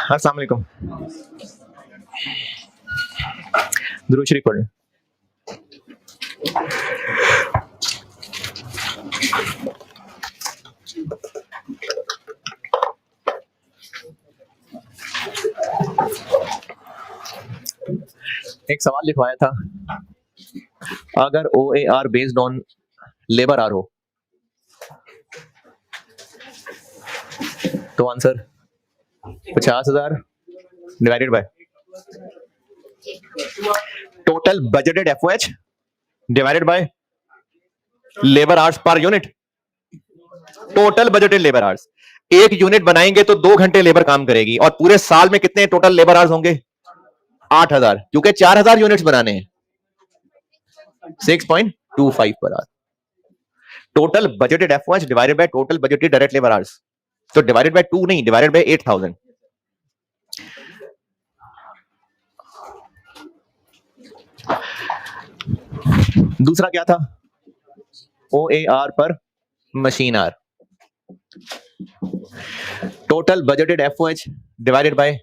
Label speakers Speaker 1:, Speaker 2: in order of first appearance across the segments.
Speaker 1: अस्सलाम वालेकुम। दुरूद शरीफ पढ़ें। एक सवाल लिखवाया था, अगर OAR based on labour hour हो तो answer 50,000 divided by total budgeted FOH divided by labour hours per unit. Total budgeted labour hours, एक यूनिट बनाएंगे तो 2 घंटे लेबर काम करेगी, और पूरे साल में कितने टोटल लेबर आवर्स होंगे? 8,000, क्योंकि 4,000 यूनिट्स बनाने हैं। 6.25 per hour. Total budgeted FOH divided by total budgeted direct labour hours, तो डिवाइडेड बाय 2 नहीं, डिवाइडेड बाय 8,000। दूसरा क्या था? OAR पर machine hour. Total budgeted FOH divided by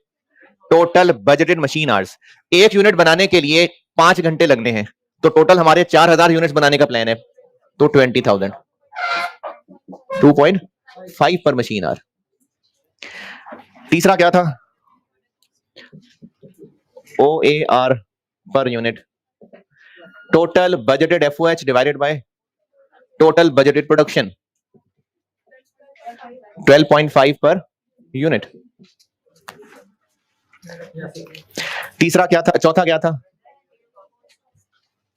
Speaker 1: total budgeted machine hours. एक यूनिट बनाने के लिए 5 घंटे लगने हैं, तो टोटल हमारे 4,000 यूनिट्स बनाने का प्लान है, तो 20,000। 2.5 पर मशीन आवर। तीसरा क्या था? OAR पर unit. Total budgeted FOH divided by total budgeted production, 12.5 per unit. तीसरा क्या था? चौथा क्या था?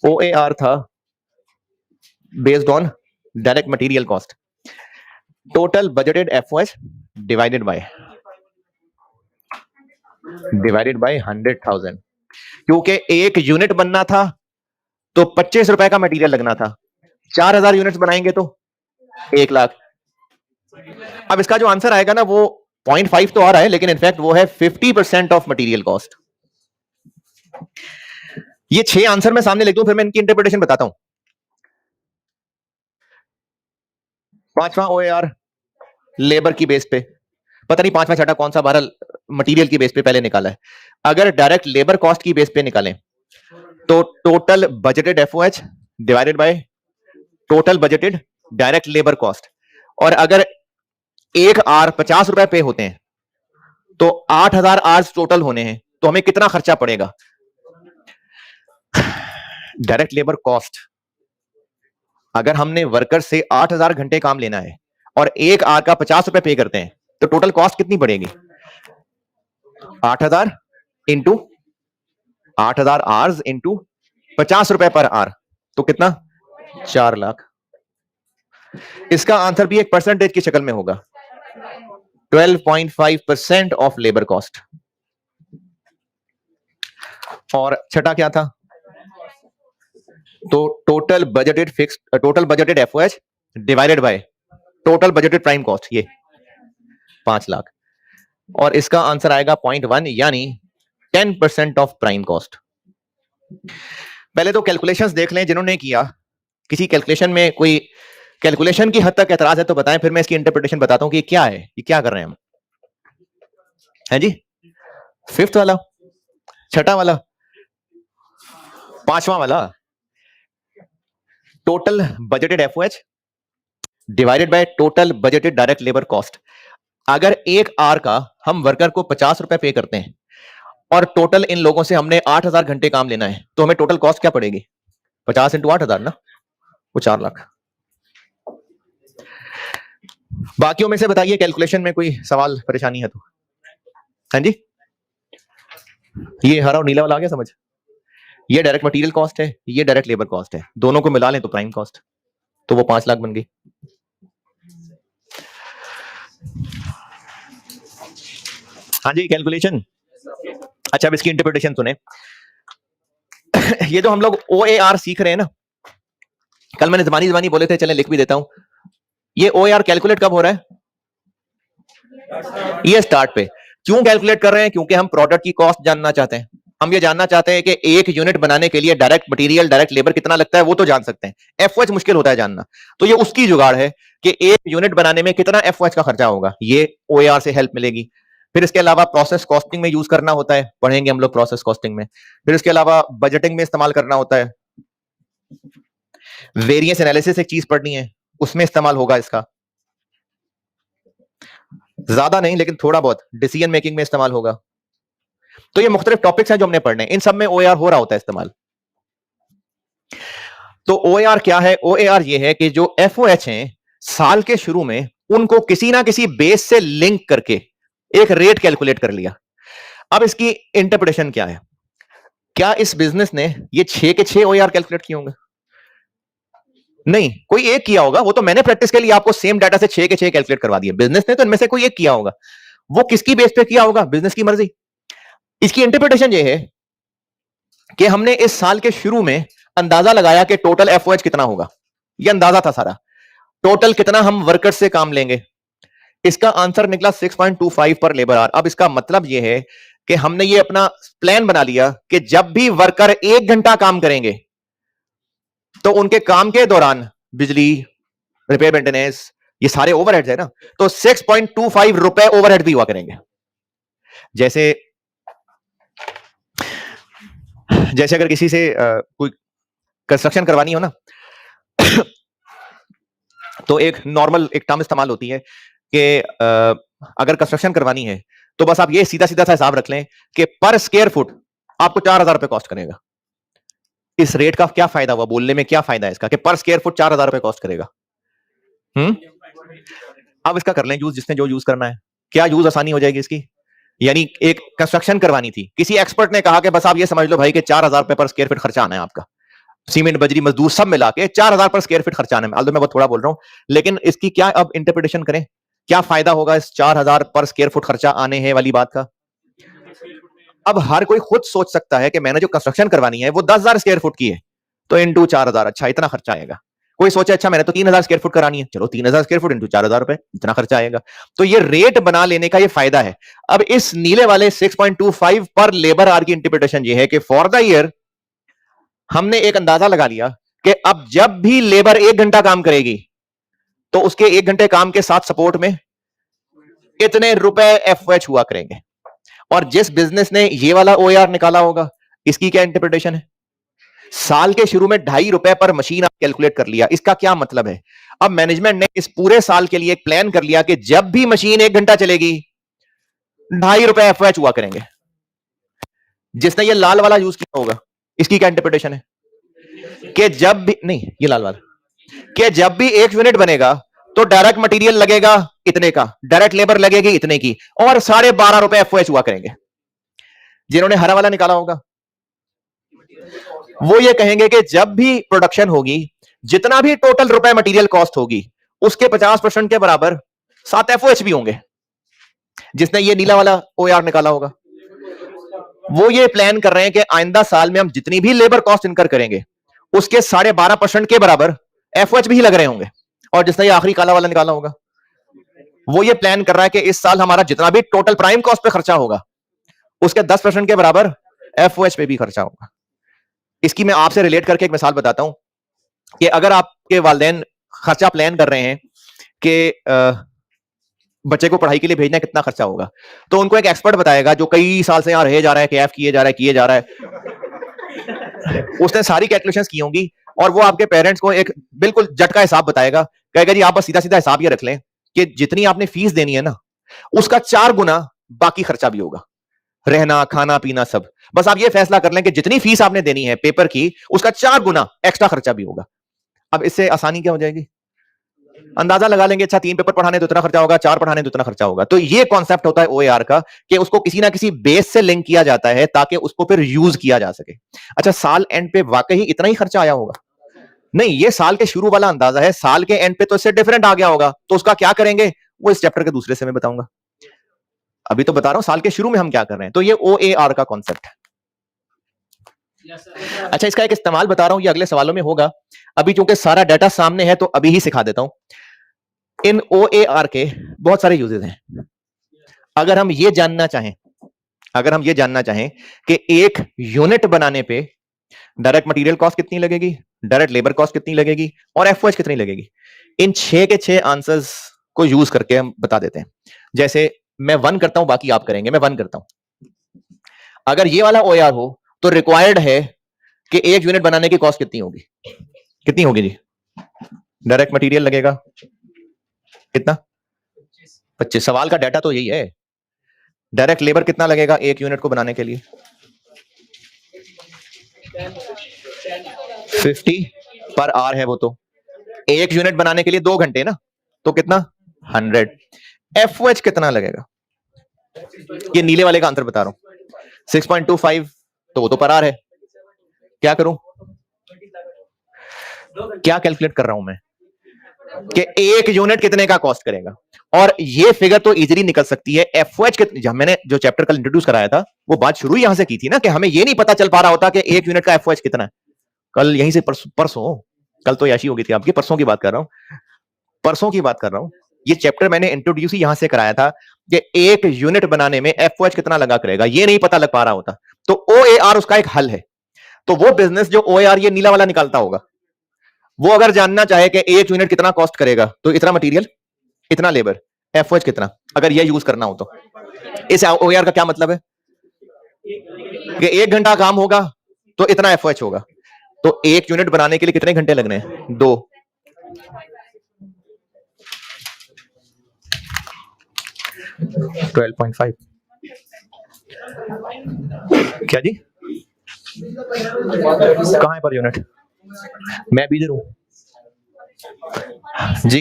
Speaker 1: OAR था based on direct material cost. Total budgeted FOH divided bye 100,000, क्योंकि एक यूनिट बनना था तो 25 रुपए का मटेरियल लगना था। 4,000 यूनिट्स बनाएंगे तो 1 लाख। अब इसका जो आंसर आएगा ना, वो 0.5 तो आ रहा है, लेकिन इनफैक्ट वो है 50% ऑफ मटेरियल कॉस्ट। ये 6 आंसर मैं सामने लिख दूं, फिर मैं इनकी इंटरप्रिटेशन बताता हूं। पांचवा OAR लेबर की बेस पे, पता नहीं पांचवा छठा कौन सा, बहरहाल मटेरियल की बेस पे पहले निकाला है। अगर डायरेक्ट लेबर कॉस्ट की बेस पे निकालें तो total budgeted FOH divided by total budgeted direct labour cost, और अगर एक आर 50 रुपए पे होते हैं तो 8,000 आवर्स टोटल होने हैं, तो हमें कितना खर्चा पड़ेगा? डायरेक्ट लेबर कॉस्ट, अगर हमने वर्कर से 8,000 घंटे काम लेना है और एक आर का 50 रुपए पे करते हैं, तो टोटल कॉस्ट कितनी पड़ेगी? 8,000 इंटू 8,000 आवर्स इंटू 50 रुपए पर आर, तो कितना? 4 लाख। इसका आंसर भी एक परसेंटेज की शक्ल में होगा, 12.5% ऑफ लेबर कॉस्ट। और छठा क्या था? तो total budgeted fixed, total budgeted FOH divided by total budgeted prime cost, ये 5 लाख। और इसका आंसर आएगा 0.1, यानी 10% ऑफ प्राइम कॉस्ट। पहले तो कैलकुलेशंस देख लें जिन्होंने किया। किसी कैलकुलेशन में कोई कैलकुलेशन की हद तक एतराज है तो बताएं, फिर मैं इसकी इंटरप्रिटेशन बताता हूं कि क्या है, ये क्या कर रहे हैं हम। है जी? 5th वाला, छठा वाला, पांचवा वाला। Total budgeted FOH divided by total budgeted direct labour cost. अगर एक आर का हम वर्कर को 50 रुपए पे करते हैं और टोटल इन लोगों से हमने 8,000 घंटे काम लेना है, तो हमें टोटल कॉस्ट क्या पड़ेगी? 50 इंटू 8,000 ना, वो 4 लाख। बाकियों में से बताइए कैलकुलेशन में कोई सवाल परेशानी है तो। हाँ जी, ये हरा और नीला वाला आ गया समझ? ये डायरेक्ट मटेरियल कॉस्ट है, ये डायरेक्ट लेबर कॉस्ट है, दोनों को मिला लें तो प्राइम कॉस्ट, तो वो 5 लाख बन गई। हाँ जी, कैलकुलेशन। अच्छा, अब इसकी इंटरप्रिटेशन सुने। ये जो हम लोग OAR सीख रहे हैं ना, कल मैंने जबानी बोले थे, चले लिख भी देता हूं। ये OAR कैलकुलेट कब हो रहा है? ये स्टार्ट पे। क्यों कैलकुलेट कर रहे हैं? क्योंकि हम प्रोडक्ट की कॉस्ट जानना चाहते हैं। हम ये जानना चाहते हैं कि एक यूनिट बनाने के लिए डायरेक्ट मटेरियल, डायरेक्ट लेबर कितना लगता है, वो तो जान सकते हैं। एफओएच मुश्किल होता है जानना, तो ये उसकी जुगाड़ है कि एक यूनिट बनाने में कितना एफओएच का खर्चा होगा, ये ओएआर से हेल्प मिलेगी। फिर इसके अलावा प्रोसेस कॉस्टिंग में यूज करना होता है, पढ़ेंगे हम लोग प्रोसेस कॉस्टिंग में। फिर इसके अलावा बजटिंग में इस्तेमाल करना होता है। वेरिएंस एनालिसिस एक चीज पढ़नी है, उसमें इस्तेमाल होगा इसका, ज्यादा नहीं लेकिन थोड़ा बहुत डिसीजन मेकिंग में इस्तेमाल होगा। तो ये मुख्तलिफ टॉपिक्स हैं जो हमने पढ़ने, इन सब में ओएआर हो रहा होता है इस्तेमाल। तो ओएआर क्या है? ओएआर ये है कि जो एफओएच हैं साल के शुरू में उनको किसी ना किसी बेस से लिंक करके एक रेट कैलकुलेट कर लिया। अब इसकी इंटरप्रिटेशन क्या है? क्या इस बिजनेस ने ये 6 के 6 ओएआर कैलकुलेट किए होंगे? नहीं, कोई एक किया होगा, वो तो मैंने प्रैक्टिस के लिए आपको सेम डाटा से 6 के 6 कैलकुलेट करवा दिए। बिजनेस ने तो इनमें से कोई एक किया होगा, वो किसकी बेस पे किया होगा? बिजनेस की मर्जी। इसकी इंटरप्रिटेशन ये है कि हमने इस साल के शुरू में अंदाजा लगाया कि टोटल एफओएच कितना होगा, ये अंदाजा था सारा, टोटल कितना हम वर्कर्स से काम लेंगे। इसका आंसर निकला 6.25 पर लेबर आवर। अब इसका मतलब यह है कि हमने ये अपना प्लान बना लिया कि जब भी वर्कर 1 घंटा काम करेंगे तो उनके काम के दौरान बिजली, रिपेयर, मेंटेनेंस, ये सारे ओवरहेड्स है ना, तो 6.25 रुपए ओवरहेड भी हुआ करेंगे। जैसे अगर किसी से कोई कंस्ट्रक्शन करवानी हो ना तो एक नॉर्मल एक टर्म इस्तेमाल होती है कि अगर कंस्ट्रक्शन करवानी है तो बस आप ये सीधा सीधा सा हिसाब रख लें कि पर स्क्वायर फुट आपको 4,000 रुपए कॉस्ट करेगा। इस रेट का क्या फायदा हुआ? बोलने में क्या फायदा है इसका कि पर स्क्वायर फुट 4,000 रुपए कॉस्ट करेगा? अब इसका कर लें यूज, जिसने जो यूज करना है। क्या यूज आसानी हो जाएगी इसकी? यानी एक कंस्ट्रक्शन करवानी थी, किसी एक्सपर्ट ने कहा कि बस आप ये समझ लो भाई कि 4,000 रुपए पर स्क्वायर फीट खर्चा आना है आपका, सीमेंट, बजरी, मजदूर सब मिला के 4,000 पर स्क्वायर फीट खर्चा आना है। मैं बहुत थोड़ा बोल रहा हूं, लेकिन इसकी क्या अब इंटरप्रिटेशन करें? क्या फायदा होगा इस 4,000 पर स्क्वायर फुट खर्चा आने है वाली बात का? अब हर कोई खुद सोच सकता है कि मैंने जो कंस्ट्रक्शन करवानी है वो 10,000 स्क्वायर फुट की है, तो इंटू 4,000, अच्छा इतना खर्चा आएगा। कोई सोचे अच्छा मैंने तो 3,000 स्क्वायर फुट करानी है, चलो 3,000 स्क्वायर फुट इंटू 4,000 रुपए, इतना खर्चा आएगा। तो ये रेट बना लेने का ये फायदा है। अब इस नीले वाले 6.25 पर लेबर आवर की इंटरप्रिटेशन ये है कि फॉर द ईयर हमने एक अंदाजा लगा लिया कि अब जब भी लेबर 1 घंटा काम करेगी तो उसके 1 घंटे काम के साथ सपोर्ट में इतने रुपए एफओएच हुआ करेंगे। और जिस बिजनेस ने ये वाला ओआर निकाला होगा, इसकी क्या इंटरप्रिटेशन है? साल के शुरू में 2.5 रुपए पर मशीन आप कैलकुलेट कर लिया। इसका क्या मतलब है? अब मैनेजमेंट ने इस पूरे साल के लिए एक प्लान कर लिया कि जब भी मशीन 1 घंटा चलेगी 2.5 रुपए एफओएच हुआ करेंगे। जिसने ये लाल वाला यूज किया होगा, इसकी क्या इंटरप्रिटेशन है? कि जब भी, नहीं ये लाल वाला, कि जब भी 1 यूनिट बनेगा तो डायरेक्ट मटेरियल लगेगा इतने का, डायरेक्ट लेबर लगेगी इतने की, और 12.5 रुपए एफओएच हुआ करेंगे। जिन्होंने हरा वाला निकाला होगा वो ये कहेंगे कि जब भी प्रोडक्शन होगी, जितना भी टोटल रुपए मटेरियल कॉस्ट होगी उसके 50% के बराबर 7 एफओएच भी होंगे। जिसने ये नीला वाला ओआर निकाला होगा वो ये प्लान कर रहे हैं कि आइंदा साल में हम जितनी भी लेबर कॉस्ट इनकर करेंगे उसके 12.5% के बराबर एफओएच भी लग रहे होंगे। और जिसने ये आखिरी काला वाला निकाला होगा वो ये प्लान कर रहा है कि इस साल हमारा जितना भी टोटल प्राइम कॉस्ट पे खर्चा होगा उसके 10% के बराबर एफओएच पे भी खर्चा होगा। इसकी मैं आपसे रिलेट करके एक मिसाल बताता हूं कि अगर आपके वालिदैन खर्चा प्लान कर रहे हैं कि बच्चे को पढ़ाई के लिए भेजना कितना खर्चा होगा, तो उनको एक एक्सपर्ट बताएगा जो कई साल से यहां रहे जा रहा है, कैफ किए जा रहा है उसने सारी कैलकुलेशंस की होंगी और वो आपके पेरेंट्स को एक बिल्कुल जटका हिसाब बताएगा, कहेगा जी आप बस सीधा सीधा हिसाब ये रख लें कि जितनी आपने फीस देनी है ना उसका 4 गुना बाकी खर्चा भी होगा, रहना, खाना, पीना सब। बस आप ये फैसला कर लें कि जितनी फीस आपने देनी है पेपर की उसका 4 गुना एक्स्ट्रा खर्चा भी होगा। अब इससे आसानी क्या हो जाएगी? अंदाजा लगा लेंगे, अच्छा 3 पेपर पढ़ाने तो इतना खर्चा होगा, 4 पढ़ाने तो इतना खर्चा होगा। तो ये कॉन्सेप्ट होता है ओएआर का कि उसको किसी ना किसी बेस से लिंक किया जाता है ताकि उसको फिर यूज किया जा सके। अच्छा साल एंड पे वाकई इतना ही खर्चा आया होगा? नहीं, ये साल के शुरू वाला अंदाजा है, साल के एंड पे तो इससे डिफरेंट आ गया होगा, तो उसका क्या करेंगे वो इस चैप्टर के दूसरे से मैं बताऊंगा। अभी तो बता रहा हूं साल के शुरू में हम क्या कर रहे हैं। तो ये ओएआर का कॉन्सेप्ट है। अच्छा इसका एक इस्तेमाल बता रहा हूं, ये अगले सवालों में होगा, अभी चूंकि सारा डाटा सामने है तो अभी ही सिखा देता हूं। इन ओएआर के बहुत सारे यूजेस हैं। अगर हम ये जानना चाहें अगर हम ये जानना चाहें कि एक यूनिट बनाने पे डायरेक्ट मटेरियल कॉस्ट कितनी लगेगी, डायरेक्ट लेबर कॉस्ट कितनी लगेगी और एफओएच कितनी लगेगी, इन 6 के 6 आंसर्स को यूज करके हम बता देते हैं। जैसे मैं 1 करता हूं, बाकी आप करेंगे, मैं 1 करता हूं। अगर ये वाला ओआर हो तो रिक्वायर्ड है कि एक यूनिट बनाने की कॉस्ट कितनी होगी, कितनी होगी जी? डायरेक्ट मटेरियल लगेगा कितना? 25। सवाल का डाटा तो यही है। डायरेक्ट लेबर कितना लगेगा एक यूनिट को बनाने के लिए? 50 पर आवर है वो तो। एक यूनिट बनाने के लिए 2 घंटे ना, तो कितना? 100। एफओएच कितना लगेगा? ये नीले वाले का आंसर बता रहा हूं, 6.25, तो वो तो पर आवर है। क्या करूं, क्या कैलकुलेट कर रहा हूं मैं कि एक यूनिट कितने का कॉस्ट करेगा, और ये फिगर तो इजीली निकल सकती है। एफओएच कितनी, मैंने जो चैप्टर कल इंट्रोड्यूस कराया था वो बात शुरू यहां से की थी ना, कि हमें ये नहीं पता चल पा रहा होता कि एक यूनिट का एफओएच कितना है। कल यहीं से परसों, कल तो याशी हो गई थी आपकी, परसों की बात कर रहा हूं, परसों की बात कर रहा हूं। ये चैप्टर मैंने इंट्रोड्यूस ही यहां से कराया था कि एक यूनिट बनाने में एफओएच कितना लगा करेगा, ये नहीं पता लग पा रहा होता। तो ओएआर उसका एक हल है। तो वो बिजनेस जो ओएआर ये नीला वाला निकालता होगा, वो अगर जानना चाहे कि एक यूनिट कितना कॉस्ट करेगा, तो इतना मटेरियल, इतना लेबर, एफओएच कितना, अगर ये यूज करना हो तो इस ओएआर का क्या मतलब है कि 1 घंटा काम होगा तो इतना एफओएच होगा। तो एक यूनिट बनाने के लिए कितने घंटे लगने हैं? 2। 12.5। क्या जी? कहां है पर यूनिट? मैं भी हूं जी,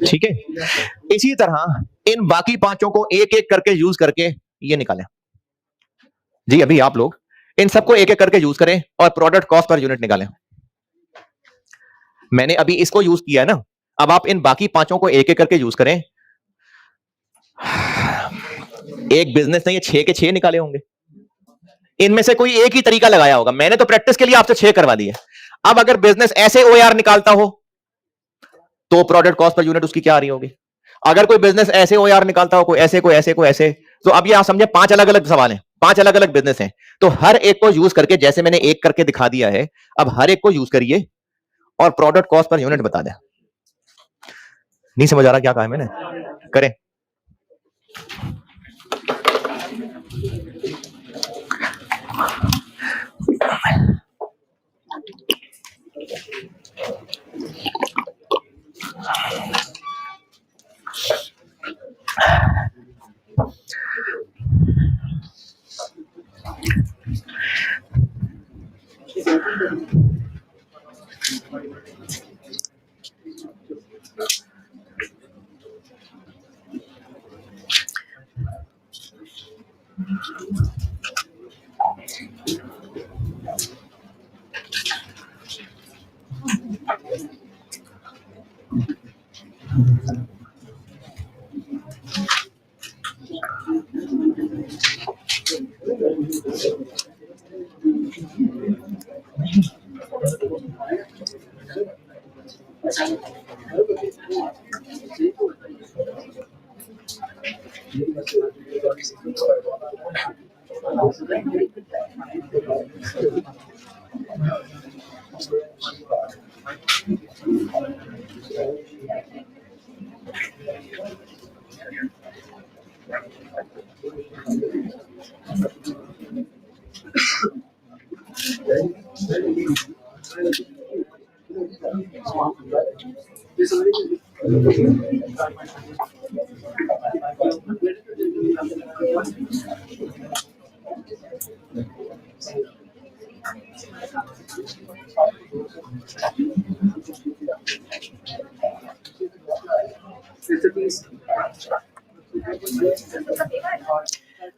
Speaker 1: ठीक है। इसी तरह इन बाकी पांचों को एक एक करके यूज करके ये निकालें जी। अभी आप लोग इन सबको एक एक करके यूज करें और प्रोडक्ट कॉस्ट पर यूनिट निकालें। मैंने अभी इसको यूज किया है ना, अब आप इन बाकी पांचों को एक एक करके यूज करें। एक बिजनेस ने ये 6 के 6 निकाले होंगे, इनमें से कोई एक ही तरीका लगाया होगा। मैंने तो प्रैक्टिस के लिए आपसे 6 करवा दिए। अब अगर बिजनेस ऐसे ओआर निकालता हो तो प्रोडक्ट कॉस्ट पर यूनिट उसकी क्या आ रही होगी। अगर कोई बिजनेस ऐसे ओआर निकालता हो, कोई ऐसे, कोई ऐसे, कोई ऐसे, तो अब ये आप समझे 5 अलग अलग सवाल हैं, 5 अलग अलग बिजनेस हैं। तो हर एक को यूज करके, जैसे मैंने एक करके दिखा दिया है, अब हर एक को यूज करिए और प्रोडक्ट कॉस्ट पर यूनिट बता दें। नहीं समझ आ रहा क्या कहा है मैंने? करें।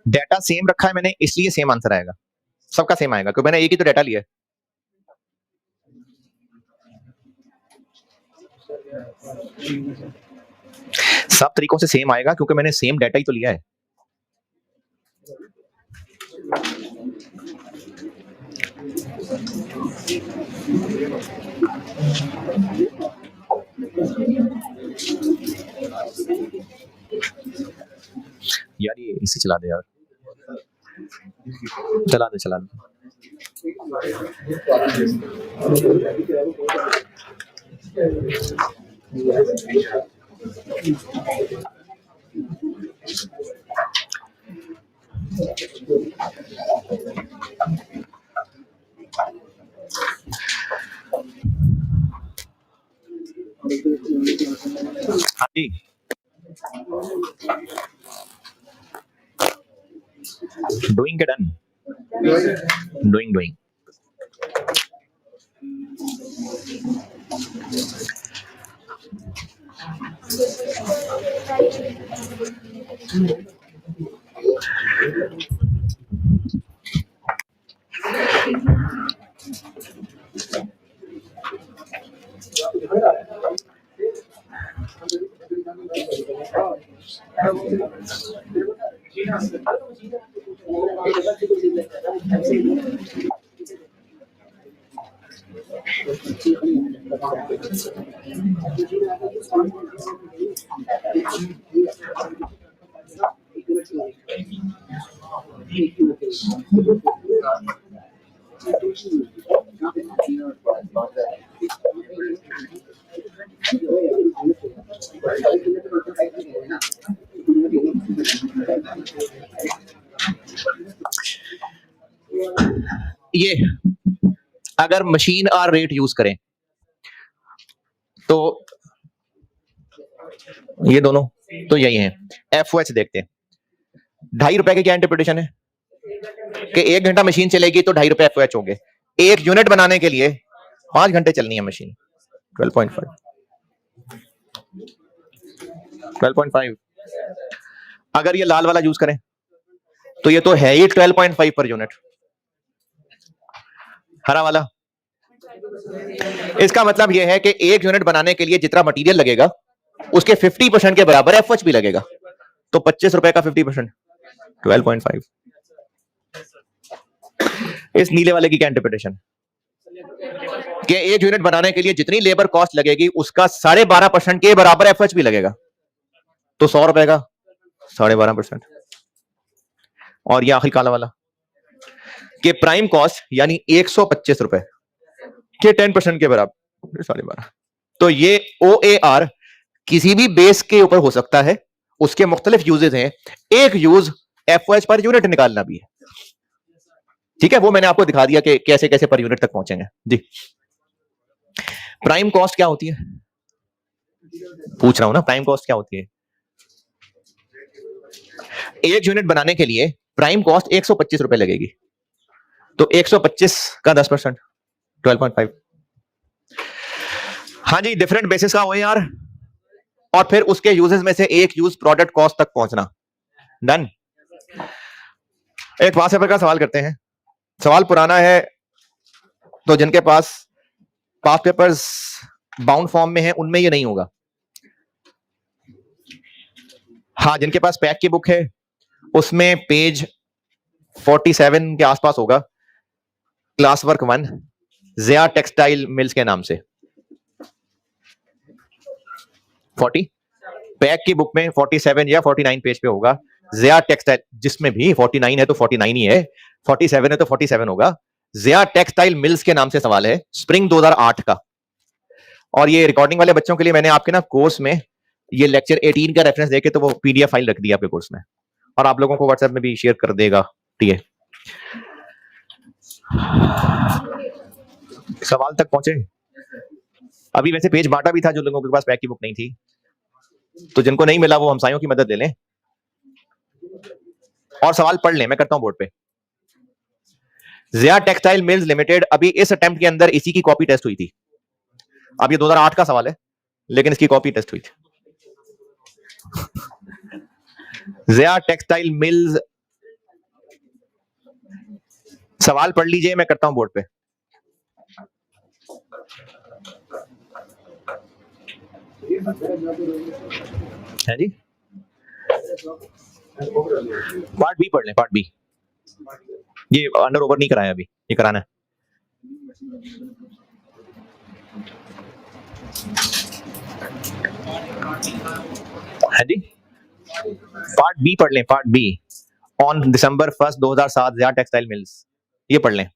Speaker 1: डाटा सेम रखा है मैंने, इसलिए सेम आंसर आएगा, सबका सेम आएगा, क्योंकि मैंने एक ही तो डाटा लिया है। सब तरीकों से सेम आएगा क्योंकि मैंने सेम डाटा ही तो लिया है। इसे चला दे यार, चला दे चला दे। हाँ जी, डूइंग के डन, डूइंग। ये अगर मशीन और रेट यूज करें तो ये दोनों तो यही है। एफओएच देखते हैं, ₹2.5 की क्या इंटरप्रिटेशन है कि 1 घंटा मशीन चलेगी तो ₹2.5 एफओएच होंगे। 1 यूनिट बनाने के लिए 5 घंटे चलनी है मशीन। 12.5 अगर ये लाल वाला यूज करें तो ये तो है ही 12.5 पर यूनिट। हरा वाला, इसका मतलब यह है कि 1 यूनिट बनाने के लिए जितना मटेरियल लगेगा उसके 50% के बराबर एफएच भी लगेगा। तो ₹25 का 50% 12.5। इस नीले वाले की क्या इंटरप्रिटेशन कि 1 यूनिट बनाने के लिए जितनी लेबर कॉस्ट लगेगी उसका 12.5% के बराबर एफएच भी लगेगा। तो ₹100 का 12.5%। और ये आखिरी काला वाला कि प्राइम कॉस्ट यानी ₹125 के 10% के बराबर 12.5। तो ये OAR किसी भी बेस के ऊपर हो सकता है, उसके मुख्तलिफ यूजेस हैं। एक यूज एफओएच पर यूनिट निकालना भी है। ठीक है, वो मैंने आपको दिखा दिया कि कैसे कैसे पर यूनिट तक पहुंचेंगे जी। प्राइम कॉस्ट क्या होती है पूछ रहा हूं ना, प्राइम कॉस्ट क्या होती है? 1 यूनिट बनाने के लिए प्राइम कॉस्ट ₹125 लगेगी। तो 125 का 10% 12.5। हाँ जी, डिफरेंट बेसिस का OAR और फिर उसके यूजेस में से एक यूज प्रोडक्ट कॉस्ट तक पहुंचना। डन। एक पास पेपर का सवाल करते हैं। सवाल पुराना है तो जिनके पास पास पेपर्स बाउंड फॉर्म में है उनमें ये नहीं होगा। हाँ, जिनके पास पैक की बुक है उसमें पेज 47 के आसपास होगा। Class work 1 Zia Textile Mills के नाम से 40 पैक की बुक में 47 या 49 पेज पे होगा ज़िया टेक्सटाइल, जिसमें भी 49 है तो 49 ही है, 47 है तो 47 होगा। ज़िया टेक्सटाइल मिल्स के नाम से सवाल है, स्प्रिंग 2008 का। और ये रिकॉर्डिंग वाले बच्चों के लिए मैंने आपके ना कोर्स में ये लेक्चर 18 का रेफरेंस देके तो वो PDF फाइल रख दी आपके कोर्स में, और आप लोगों को व्हाट्सएप में भी शेयर कर देगा। ठीक है, सवाल तक पहुंचे। अभी वैसे पेज बांटा भी था जो लोगों के पास पैक की बुक नहीं थी, तो जिनको नहीं मिला वो हमसायों की मदद ले लें और सवाल पढ़ लें। मैं करता हूं बोर्ड पे। ज़िया टेक्सटाइल मिल्स लिमिटेड, अभी इस अटेम्प्ट के अंदर इसी की कॉपी टेस्ट हुई थी। अब ये 2008 का सवाल है लेकिन इसकी कॉपी टेस्ट हुई थी। ज़िया टेक्सटाइल मिल्स, सवाल पढ़ लीजिए, मैं करता हूं बोर्ड पे। है जी, पार्ट बी पढ़ लें, पार्ट बी। ये अंडर ओवर नहीं कराया अभी, ये कराना है। है जी, पार्ट बी पढ़ लें, part B. On December 1 2007 Zia Textile Mills, ये पढ़ लें।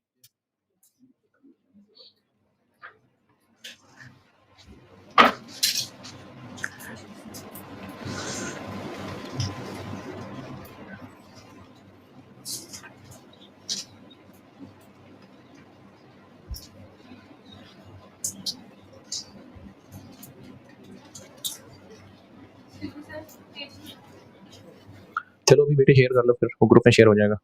Speaker 1: चलो अभी बेटे शेयर कर लो, फिर वो ग्रुप में शेयर हो जाएगा।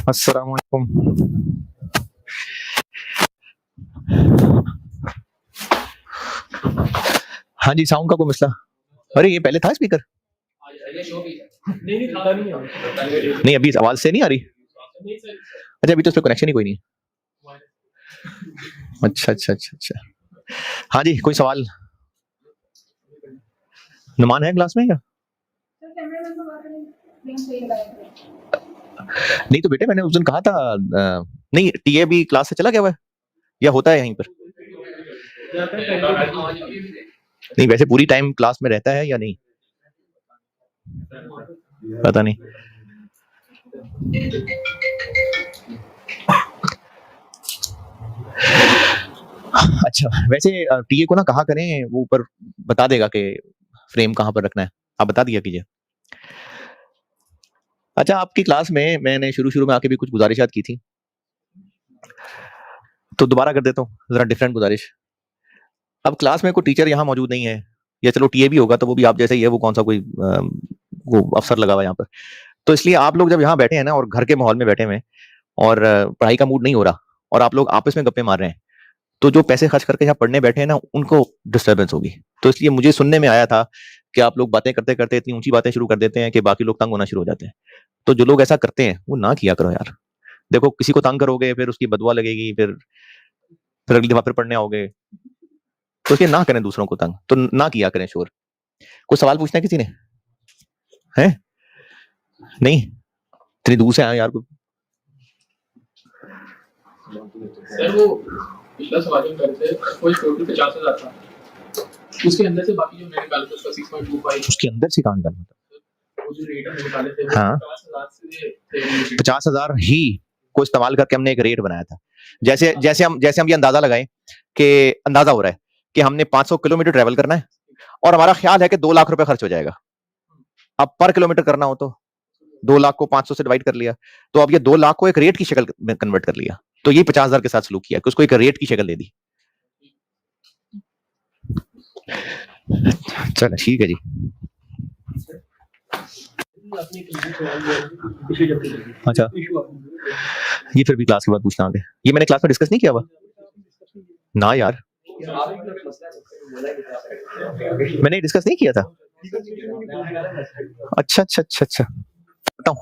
Speaker 1: अस्सलाम वालेकुम। हाँ जी, साउंड का कोई मसला? अरे ये पहले था स्पीकर? नहीं अभी आवाज से नहीं आ रही। अच्छा अभी तो उसमें कनेक्शन ही कोई नहीं है। अच्छा अच्छा अच्छा अच्छा। हाँ जी, कोई सवाल? नुमान है क्लास में क्या? नहीं तो बेटे मैंने उस दिन कहा था नहीं टीए भी क्लास से चला गया हुआ है या होता है यहीं पर? नहीं वैसे पूरी टाइम क्लास में रहता है या नहीं? पता नहीं। अच्छा वैसे टीए को ना कहा करें, वो ऊपर बता देगा कि फ्रेम कहाँ पर रखना है, आप बता दिया कीजिए। अच्छा आपकी क्लास में मैंने शुरू में आके भी कुछ गुजारिशात की थी, तो दोबारा कर देता हूँ, जरा डिफरेंट गुजारिश। अब क्लास में कोई टीचर यहाँ मौजूद नहीं है, या चलो टीए भी होगा तो वो भी आप जैसे ही है, वो कौन सा कोई वो अफसर लगा हुआ है यहाँ पर। तो इसलिए आप लोग जब यहाँ बैठे हैं ना और घर के माहौल में बैठे हुए हैं और पढ़ाई का मूड नहीं हो रहा और आप लोग आपस में गप्पे मार रहे हैं, तो जो पैसे खर्च करके यहाँ पढ़ने बैठे हैं ना उनको डिस्टर्बेंस होगी। तो इसलिए मुझे सुनने में आया था कि आप लोग बातें करते करते इतनी ऊंची बातें शुरू कर देते हैं कि बाकी लोग तंग होना शुरू हो जाते हैं। तो जो लोग ऐसा करते हैं वो ना किया करो यार। देखो किसी को तंग करोगे फिर उसकी बदुआ लगेगी, फिर अगली दफा फिर पढ़ने आओगे, तो इसलिए ना करें दूसरों को तंग, तो ना किया करें शोर। कोई सवाल पूछना है किसी ने? है नहीं इतनी दूर से आए यार।
Speaker 2: सर वो पिछला सवाल हम करते थे, कोई टोटल 50,000 था, उसके अंदर से बाकी जो मैंने निकाला था उसका 6.25,
Speaker 1: उसके अंदर से कहाँ निकालना था?
Speaker 2: वो जो रेट हमने निकाले थे वो
Speaker 1: हाँ
Speaker 2: 50,000 से थे।
Speaker 1: 50,000 ही को इस्तेमाल करके हमने एक रेट बनाया था। जैसे जैसे हम ये अंदाजा लगाएं कि अंदाजा हो रहा है कि हमने 500 किलोमीटर ट्रेवल करना है और हमारा ख्याल है कि 2 लाख रुपए खर्च हो जाएगा। अब पर किलोमीटर करना हो तो 2 लाख को 500 से डिवाइड कर लिया, तो अब ये 2 लाख को एक रेट की शक्ल में कन्वर्ट कर लिया, तो ये 50,000 के साथ सलूक किया कि उसको एक रेट की शक्ल दे दी। चलो ठीक है जी। अच्छा ये फिर भी क्लास के बाद पूछना आगे, ये मैंने क्लास में डिस्कस नहीं किया हुआ ना यार, मैंने डिस्कस नहीं किया था। अच्छा अच्छा अच्छा अच्छा बताऊं।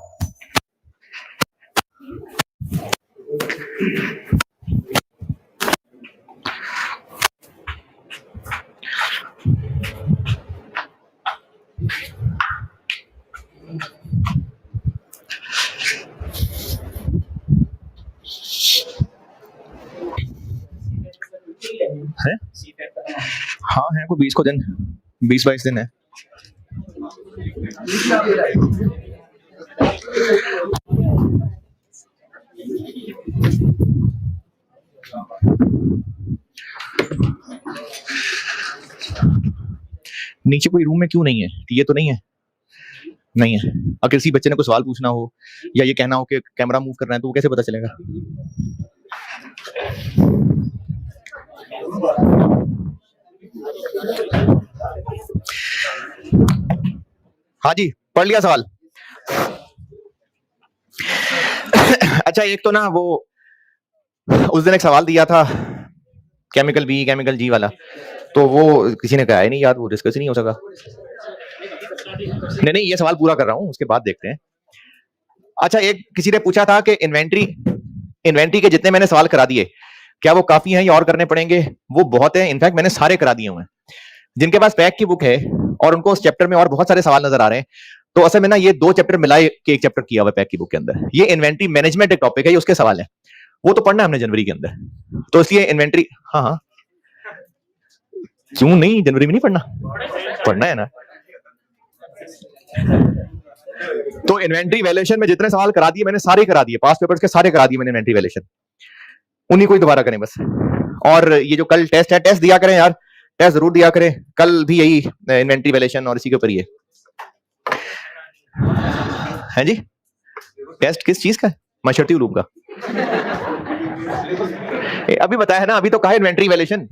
Speaker 1: हाँ है कोई 20 को दिन, 20-22 दिन है। नीचे कोई रूम में क्यों नहीं है? ये तो नहीं है, नहीं है। अगर किसी बच्चे ने कोई सवाल पूछना हो या ये कहना हो कि कैमरा मूव करना है तो वो कैसे पता चलेगा? हाँ जी, पढ़ लिया सवाल। अच्छा, एक तो ना वो उस दिन एक सवाल दिया था केमिकल बी केमिकल जी वाला, तो वो किसी ने कहा है नहीं याद, वो डिस्कस ही नहीं हो सका। नहीं नहीं, ये सवाल पूरा कर रहा हूँ, उसके बाद देखते हैं। अच्छा, एक किसी ने पूछा था कि इन्वेंट्री के जितने मैंने सवाल करा दिए, क्या वो काफी हैं या और करने पड़ेंगे? वो बहुत है, इनफैक्ट मैंने सारे करा दिए हुए हैं। जिनके पास पैक की बुक है और उनको उस चैप्टर में और बहुत सारे सवाल नजर आ रहे हैं, तो असल में ना ये 2 चैप्टर मिलाए के एक चैप्टर किया हुआ पैक की बुक के अंदर। ये इन्वेंट्री मैनेजमेंट एक टॉपिक है, ये उसके सवाल है, वो तो पढ़ना है हमने जनवरी के अंदर, तो इसलिए इन्वेंट्री। हाँ हाँ, क्यों नहीं, जनवरी में नहीं पढ़ना? पढ़ना है ना। तो इन्वेंट्री वैल्यूएशन में जितने सवाल करा दिए मैंने, सारे करा दिए, पास पेपर्स के सारे करा दिए मैंने इन्वेंट्री वैल्यूएशन, उन्हीं को ही दोबारा करें बस। और ये जो कल टेस्ट है, टेस्ट दिया करें यार, टेस्ट जरूर दिया करें। कल भी यही इन्वेंट्री वैल्यूएशन और इसी के ऊपर ही है जी। टेस्ट किस चीज का है? माशर्ती उलूम का। अभी बताया ना, अभी तो कहा इन्वेंट्री वैल्यूएशन।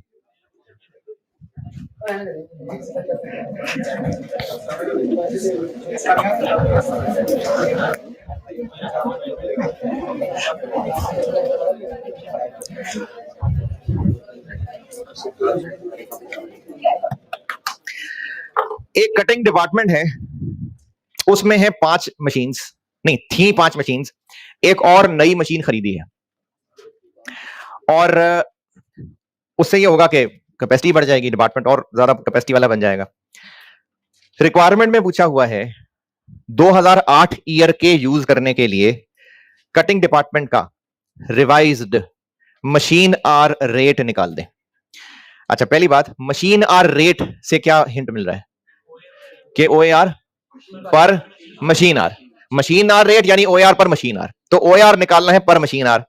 Speaker 1: एक कटिंग डिपार्टमेंट है, उसमें है 5 मशीन्स, नहीं थी 5 मशीन्स, एक और नई मशीन खरीदी है, और उससे ये होगा कि कैपेसिटी बढ़ जाएगी, डिपार्टमेंट और ज्यादा कैपेसिटी वाला बन जाएगा। रिक्वायरमेंट में पूछा हुआ है 2008 ईयर के यूज करने के लिए कटिंग डिपार्टमेंट का रिवाइज्ड मशीन आर रेट निकाल दें। अच्छा, पहली बात, मशीन आर रेट से क्या हिंट मिल रहा है? कि OAR पर मशीन आर रेट यानी OAR पर मशीन आर, तो OAR निकालना है पर मशीन आर।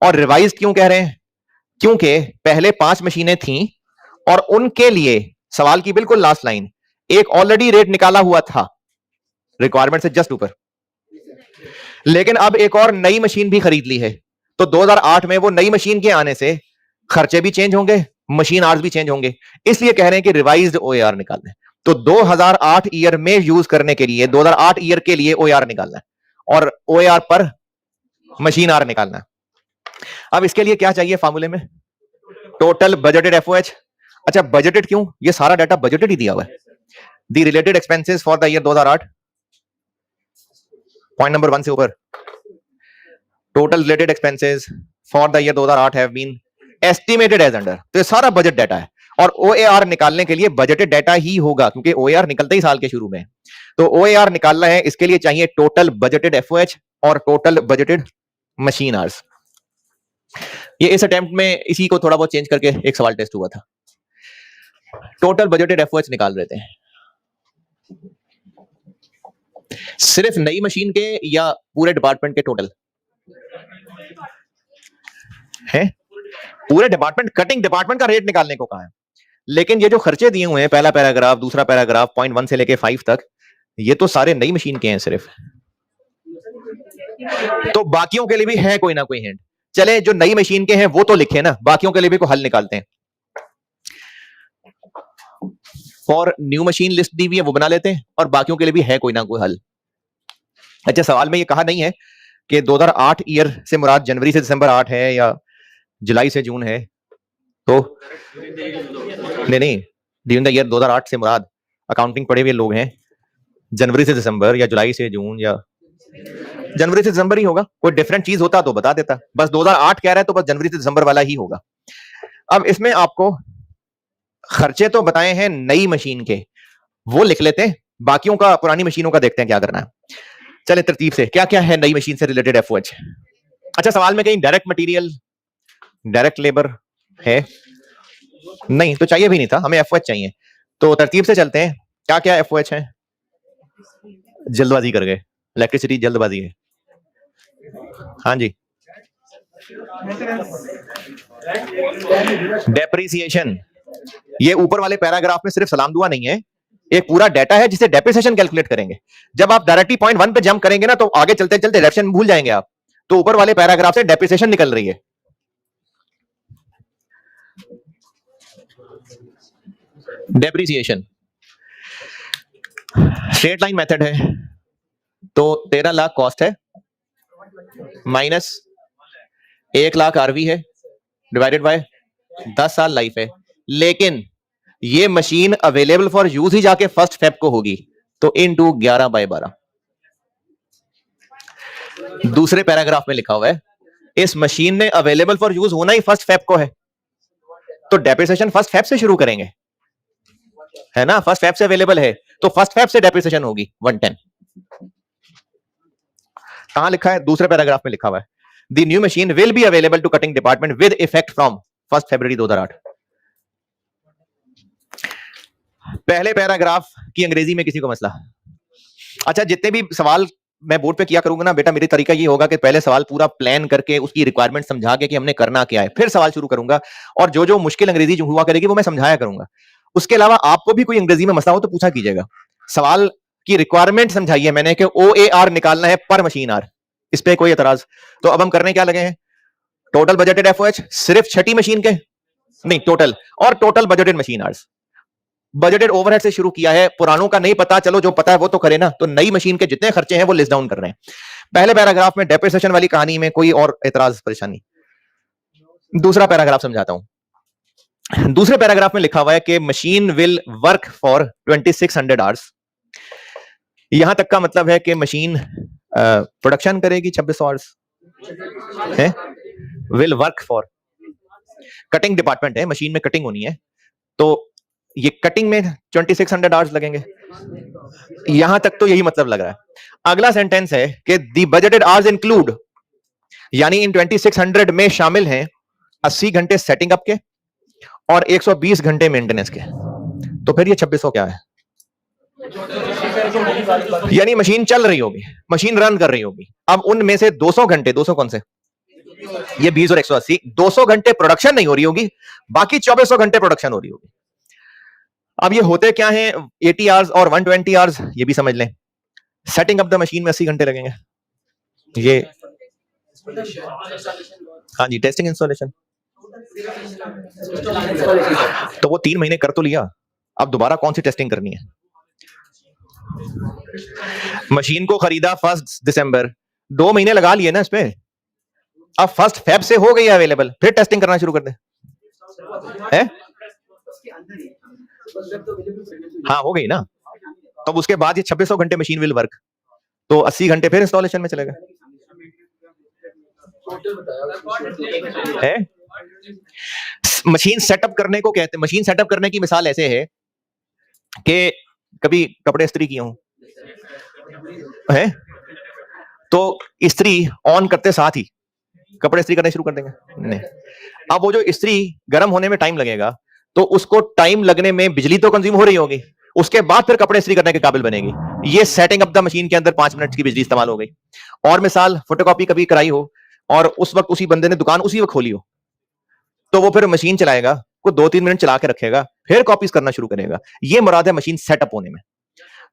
Speaker 1: और रिवाइज क्यों कह रहे हैं? क्योंकि पहले 5 मशीनें थीं और उनके लिए सवाल की बिल्कुल लास्ट लाइन, एक ऑलरेडी रेट निकाला हुआ था रिक्वायरमेंट से जस्ट ऊपर, लेकिन अब एक और नई मशीन भी खरीद ली है, तो 2008 में वो नई मशीन के आने से खर्चे भी चेंज होंगे, मशीन आर्स भी चेंज होंगे, इसलिए कह रहे हैं कि रिवाइज्ड OAR निकालना है। तो 2008 ईयर में यूज करने के लिए 2008 ईयर के लिए OAR निकालना है और OAR पर मशीन आर निकालना है। अब इसके लिए क्या चाहिए फॉर्मूले में? Total budgeted FOH। अच्छा, बजटेड क्यों? ये सारा डाटा बजटेड ही दिया हुआ है। The related expenses for the year 2008, point number 1 से ऊपर, total related expenses for the year 2008 have been estimated as under, तो ये सारा बजट डाटा है। और OAR निकालने के लिए बजटेड डाटा ही होगा, क्योंकि OAR निकलता ही साल के शुरू में, तो OAR निकालना है, इसके लिए चाहिए टोटल बजटेड FOH और टोटल बजटेड मशीन आवर्स। ये इस अटेम्प्ट में इसी को थोड़ा बहुत चेंज करके एक सवाल टेस्ट हुआ था। टोटल बजटेड FOH निकाल रहे थे, सिर्फ नई मशीन के या पूरे डिपार्टमेंट के टोटल है? पूरे डिपार्टमेंट, कटिंग डिपार्टमेंट का रेट निकालने को कहा है, लेकिन ये जो खर्चे दिए हुए हैं, पहला पैराग्राफ, दूसरा पैराग्राफ, पॉइंट 1 से लेके 5 तक, ये तो सारे नई मशीन के हैं सिर्फ, तो बाकियों के लिए भी है कोई ना कोई हिंट। चले, जो नई मशीन के हैं वो तो लिखे ना, बाकियों के लिए भी कोई हल निकालते हैं। फॉर न्यू मशीन लिस्ट दी हुई है, वो बना लेते हैं, और बाकियों के लिए भी है कोई ना कोई हल। अच्छा, सवाल में ये कहा नहीं है कि 2008 ईयर से मुराद जनवरी से दिसंबर 8 है या जुलाई से जून है, तो नहीं, ड्यूरिंग द ईयर 2008 से मुराद अकाउंटिंग पढ़े हुए लोग हैं, जनवरी से दिसंबर या जुलाई से जून या जनवरी से दिसंबर ही होगा। कोई डिफरेंट चीज होता तो बता देता, बस 2008 कह रहा है तो बस जनवरी से दिसंबर वाला ही होगा। अब इसमें आपको खर्चे तो बताए हैं नई मशीन के, वो लिख लेते हैं, बाकियों का पुरानी मशीनों का देखते हैं क्या करना है। चले तरतीब से, क्या क्या है नई मशीन से रिलेटेड FOH? अच्छा, सवाल में कहीं डायरेक्ट मटेरियल, डायरेक्ट लेबर है, नहीं तो चाहिए भी नहीं था, हमें एफओएच चाहिए। तो तरतीब से चलते हैं, क्या क्या एफओएच है? जल्दबाजी कर गए, इलेक्ट्रिसिटी जल्दबाजी है। हाँ जी, डेप्रिसिएशन। ये ऊपर वाले पैराग्राफ में सिर्फ सलाम दुआ नहीं है, एक पूरा डाटा है जिसे डेप्रिसिएशन कैलकुलेट करेंगे। जब आप डायरेक्टली पॉइंट 1 पे जंप करेंगे ना, तो आगे चलते चलते डेप्रिसिएशन भूल जाएंगे आप। तो ऊपर वाले पैराग्राफ से डेप्रिसिएशन निकल रही है। डेप्रिसिएशन स्ट्रेट लाइन मेथड है, तो 13 लाख कॉस्ट है, माइनस 1 लाख आरवी है, डिवाइडेड बाय 10 साल लाइफ है। लेकिन ये मशीन अवेलेबल फॉर यूज ही जाके 1 फेब को होगी, तो इनटू 11/12। दूसरे पैराग्राफ में लिखा हुआ है इस मशीन ने अवेलेबल फॉर यूज होना ही 1 फेब को है, तो डेप्रिसिएशन 1 फेब से शुरू करेंगे, है ना? 1 फेब से अवेलेबल है, तो 1 फेब से डेप्रिसिएशन होगी 110। कहां लिखा है? दूसरे पैराग्राफ में लिखा हुआ है the new machine will be available to cutting department with effect from 1 February 2008। पहले पैराग्राफ की अंग्रेजी में किसी को मसला? अच्छा, जितने भी सवाल मैं बोर्ड पे किया करूंगा ना बेटा, मेरी तरीका ये होगा कि पहले सवाल पूरा प्लान करके उसकी रिक्वायरमेंट समझा के कि हमने करना क्या है, फिर सवाल शुरू करूंगा, और जो जो मुश्किल अंग्रेजी जो हुआ करेगी वो मैं समझाया करूंगा। उसके अलावा आपको भी कोई अंग्रेजी में मसला हो तो पूछा कीजिएगा। सवाल की रिक्वायरमेंट समझाइए मैंने कि OAR निकालना है पर मशीन आर, इस पे कोई एतराज? तो अब हम करने क्या लगे हैं? टोटल बजटेड एफओएच सिर्फ छठी मशीन के नहीं, टोटल, और total budgeted machine hours. Budgeted overhead से शुरू किया है, पुरानों का नहीं पता, चलो जो पता है वो तो करे ना। तो नई मशीन के जितने खर्चे हैं वो लिस्ट डाउन कर रहे हैं। पहले पैराग्राफ में डेप्रिसिएशन वाली कहानी में कोई और एतराज परेशानी? दूसरा पैराग्राफ समझाता हूं। दूसरे पैराग्राफ में लिखा हुआ है कि machine will work for 2600 hours. यहां तक का मतलब है कि मशीन प्रोडक्शन करेगी 2600 आवर्स है। Will work for, cutting department है, मशीन में कटिंग होनी है, तो ये कटिंग में 2600 आवर्स लगेंगे। यहां तक तो यही मतलब लग रहा है। अगला सेंटेंस है कि दी बजटेड आवर्स इंक्लूड, यानी इन 2600 में शामिल हैं 80 घंटे सेटिंग अप के और 120 घंटे मेंटेनेंस के। तो फिर ये 2600 क्या है? यानी मशीन चल रही होगी, मशीन रन कर रही होगी। अब उनमें से 200 घंटे, 200 कौन से? ये 20 और 180, 200 घंटे प्रोडक्शन नहीं हो रही होगी, बाकी 2400 घंटे प्रोडक्शन हो रही होगी। अब ये होते क्या हैं? 80 आवर्स और 120 आवर्स, ये भी समझ लें। सेटिंग अप द मशीन में 80 घंटे लगेंगे, ये हाँ जी, टेस्टिंग इंस्टॉलेशन। तो वो 3 महीने कर तो लिया, अब दोबारा कौन सी टेस्टिंग करनी है? मशीन को खरीदा 1 दिसंबर, 2 महीने लगा लिए ना इस पे, अब 1 फेब से हो गई है अवेलेबल, फिर टेस्टिंग करना शुरू कर दे है? हाँ हो गई ना। तो उसके बाद ये 2600 घंटे मशीन विल वर्क, तो 80 घंटे फिर इंस्टॉलेशन में चलेगा है। मशीन सेटअप करने को कहते हैं, मशीन सेटअप करने की मिसाल ऐसे है कि कभी कपड़े इस्त्री किए हों है, तो इस्त्री ऑन करते साथ ही कपड़े इस्त्री करने शुरू कर देंगे? नहीं। अब वो जो इस्त्री गर्म होने में टाइम लगेगा, तो उसको टाइम लगने में बिजली तो कंज्यूम हो रही होगी, उसके बाद फिर कपड़े इस्त्री करने के काबिल बनेगी। ये सेटिंग अप द मशीन के अंदर 5 मिनट की बिजली इस्तेमाल हो गई। और मिसाल, फोटोकॉपी कभी कराई हो और उस वक्त उसी बंदे ने दुकान उसी वक्त खोली हो, तो वो फिर मशीन चलाएगा, को 2-3 मिनट चला के रखेगा, फिर कॉपीज करना शुरू करेगा। ये मुराद है मशीन सेटअप होने में।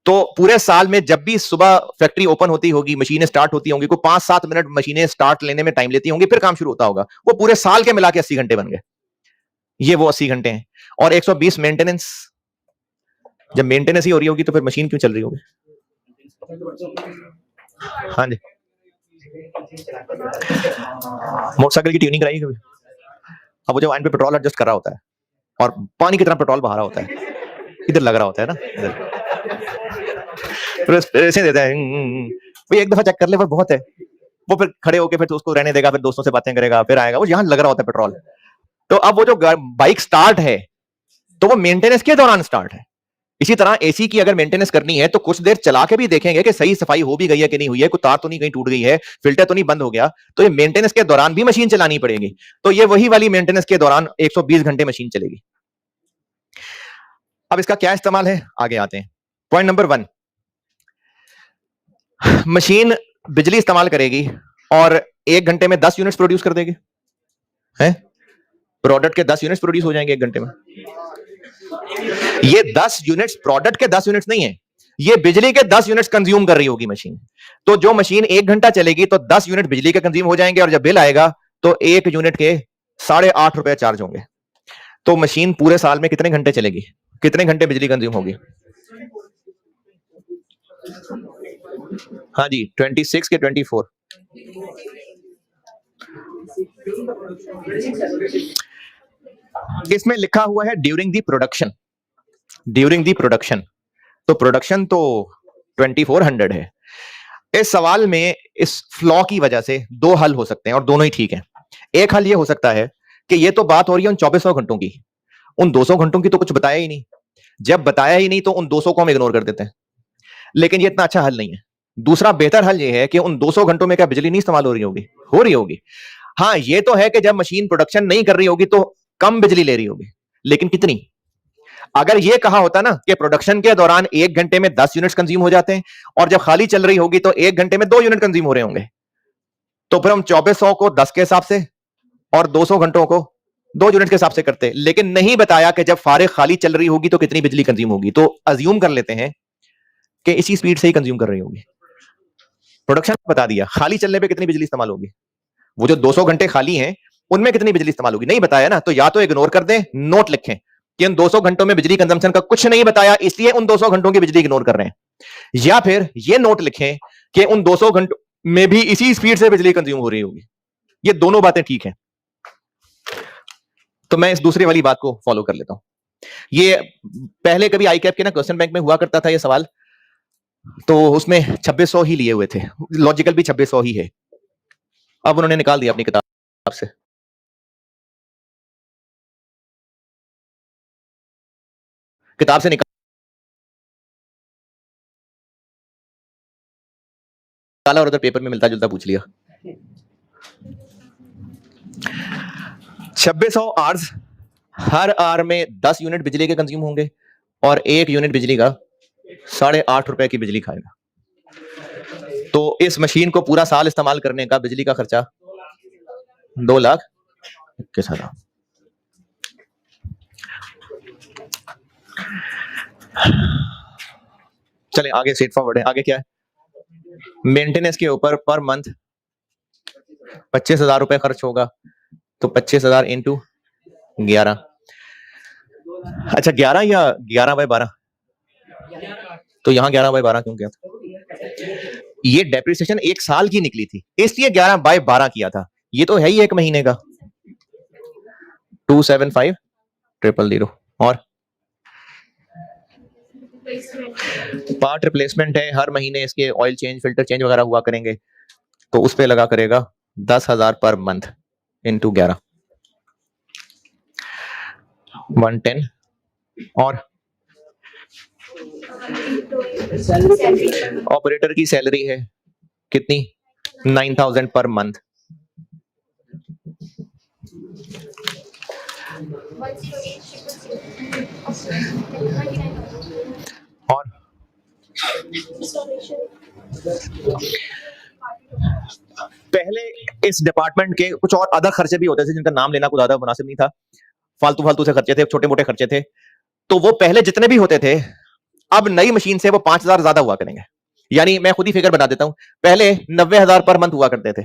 Speaker 1: तो पूरे साल में जब भी सुबह फैक्ट्री ओपन होती होगी, मशीनें स्टार्ट होती होंगी, को 5-7 मिनट मशीनें स्टार्ट लेने में टाइम लेती होंगी, फिर काम शुरू होता होगा। वो पूरे साल के मिला के 80 घंटे बन गए। ये वो 80 घंटे हैं। और 120 मेंटेनेंस, जब मेंटेनेंस ही हो रही होगी तो फिर मशीन क्यों चल रही होगी? हाँ जी, मोटरसाइकिल की ट्यूनिंग कराई कभी? अब वो जो वाइन पे पेट्रोल एडजस्ट कर रहा होता है और पानी की तरह पेट्रोल बहा रहा होता है, इधर लग रहा होता है ना, इधर फिर ऐसे देता है, भाई एक दफा चेक कर ले, वो बहुत है। वो फिर खड़े होके फिर तो उसको रहने देगा, फिर दोस्तों से बातें करेगा, फिर आएगा, वो यहाँ लग रहा होता है पेट्रोल। तो अब वो जो बाइक स्टार्ट है, तो वो मेंटेनेंस के दौरान स्टार्ट है। इसी तरह एसी की अगर मेंटेनेंस करनी है तो कुछ देर चला के भी देखेंगे कि सही सफाई हो भी गई है कि नहीं हुई है, कोई तार तो नहीं कहीं टूट गई है, फिल्टर तो नहीं बंद हो गया। तो ये मेंटेनेंस के दौरान भी मशीन चलानी पड़ेगी। तो ये वही वाली मेंटेनेंस के दौरान 120 घंटे मशीन चलेगी। अब इसका क्या इस्तेमाल है, आगे आते हैं। पॉइंट नंबर 1, मशीन बिजली इस्तेमाल करेगी और 1 घंटे में 10 यूनिट्स प्रोड्यूस कर देगी, है प्रोडक्ट के 10 यूनिट्स प्रोड्यूस हो जाएंगे 1 घंटे में। ये 10 यूनिट्स प्रोडक्ट के 10 यूनिट्स नहीं है, ये बिजली के 10 यूनिट्स कंज्यूम कर रही होगी मशीन। तो जो मशीन 1 घंटा चलेगी तो 10 यूनिट बिजली के कंज्यूम हो जाएंगे, और जब बिल आएगा तो 1 यूनिट के 8.5 रुपए चार्ज होंगे। तो मशीन पूरे साल में कितने घंटे चलेगी, कितने घंटे बिजली कंज्यूम होगी? हाँ जी, 26 के 24। इसमें लिखा हुआ है during the production, during the production, तो प्रोडक्शन तो 2400 है। इस सवाल में इस फ्लॉ की वजह से 2 हल हो सकते हैं और दोनों ही ठीक हैं। एक हल ये हो सकता है कि ये तो बात हो रही है उन 2400 घंटों की, उन 200 घंटों की तो कुछ बताया ही नहीं, जब बताया ही नहीं तो उन 200 को हम इग्नोर कर देते हैं। लेकिन ये इतना अच्छा हल नहीं है। दूसरा बेहतर हल ये है कि उन 200 घंटों में क्या बिजली नहीं इस्तेमाल हो रही होगी? हो रही होगी। हाँ, ये तो है कि जब मशीन प्रोडक्शन नहीं कर रही होगी तो कम बिजली ले रही होगी, लेकिन कितनी? अगर ये कहा होता ना कि प्रोडक्शन के दौरान 1 घंटे में 10 यूनिट्स कंज्यूम हो जाते हैं और जब खाली चल रही होगी तो 1 घंटे में 2 यूनिट कंज्यूम हो रहे होंगे, तो फिर हम 2400 को 10 के हिसाब से और 200 घंटों को 2 यूनिट के हिसाब से करते। लेकिन नहीं बताया कि जब फारिग खाली चल रही होगी तो कितनी बिजली कंज्यूम होगी, तो अज्यूम कर लेते हैं कि इसी स्पीड से ही कंज्यूम कर रही होगी। प्रोडक्शन बता दिया, खाली चलने पे कितनी बिजली इस्तेमाल होगी, वो जो 200 घंटे खाली हैं उनमें कितनी बिजली इस्तेमाल होगी नहीं बताया ना, तो या तो इग्नोर कर दें, नोट लिखें कि उन 200 घंटों में बिजली कंजम्पशन का कुछ नहीं बताया इसलिए उन 200 घंटों की बिजली इग्नोर कर रहे हैं, या फिर ये नोट लिखें कि उन 200 घंटों में भी इसी स्पीड से बिजली कंज्यूम हो रही होगी। ये दोनों बातें ठीक हैं। तो मैं इस दूसरी वाली बात को फॉलो कर लेता हूं। ये पहले कभी आई कैप के ना क्वेश्चन बैंक में हुआ करता था ये सवाल, तो उसमें 2600 ही लिए हुए थे, लॉजिकल भी 2600 ही है। अब उन्होंने निकाल दिया अपनी किताब से। किताब से निकाला और उधर पेपर में मिलता जुलता पूछ लिया। 2600 आवर्स, हर आवर में 10 यूनिट बिजली के कंज्यूम होंगे और 1 यूनिट बिजली का 8.5 रुपए की बिजली खाएगा। तो इस मशीन को पूरा साल इस्तेमाल करने का बिजली का खर्चा 2,21,000। चले आगे, स्ट्रेट फॉरवर्ड है। आगे क्या है? मेंटेनेंस के ऊपर पर मंथ 25,000 रुपए खर्च होगा, तो 25,000 इंटू 11। अच्छा 11 या 11/12? तो यहां 11/12 क्यों किया था? ये डेप्रिसिएशन 1 साल की निकली थी इसलिए 11/12 किया था। ये तो है ही 1 महीने का। 275,000 और पार्ट रिप्लेसमेंट है, हर महीने इसके ऑयल चेंज, फिल्टर चेंज वगैरह हुआ करेंगे, तो उस पे लगा करेगा 10,000 पर मंथ इंटू 11, 110। और ऑपरेटर की सैलरी है कितनी? 9,000 पर मंथ। और पहले इस डिपार्टमेंट के कुछ और अदर खर्चे भी होते थे जिनका नाम लेना कुछ ज्यादा मुनासिब नहीं था, फालतू से खर्चे थे, छोटे मोटे खर्चे थे। तो वो पहले जितने भी होते थे अब नई मशीन से वो 5,000 ज्यादा हुआ करेंगे। यानी मैं खुद ही फिगर बता देता हूं, पहले 90,000 पर मंथ हुआ करते थे।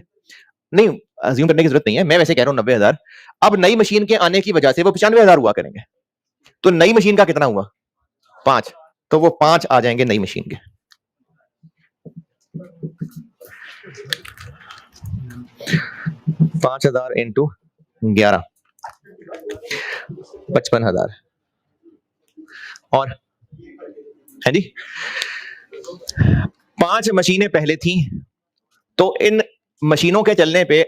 Speaker 1: नहीं, अज्यूम करने की जरूरत नहीं है, मैं वैसे कह रहा हूं 90,000। अब नई मशीन के आने की वजह से वो 95,000 हुआ करेंगे। तो नई मशीन का कितना हुआ? 5, तो वो 5 आ जाएंगे नई मशीन के। $5,000 इंटू 11, 55,000। और है जी 5 मशीनें पहले थी, तो इन मशीनों के चलने पे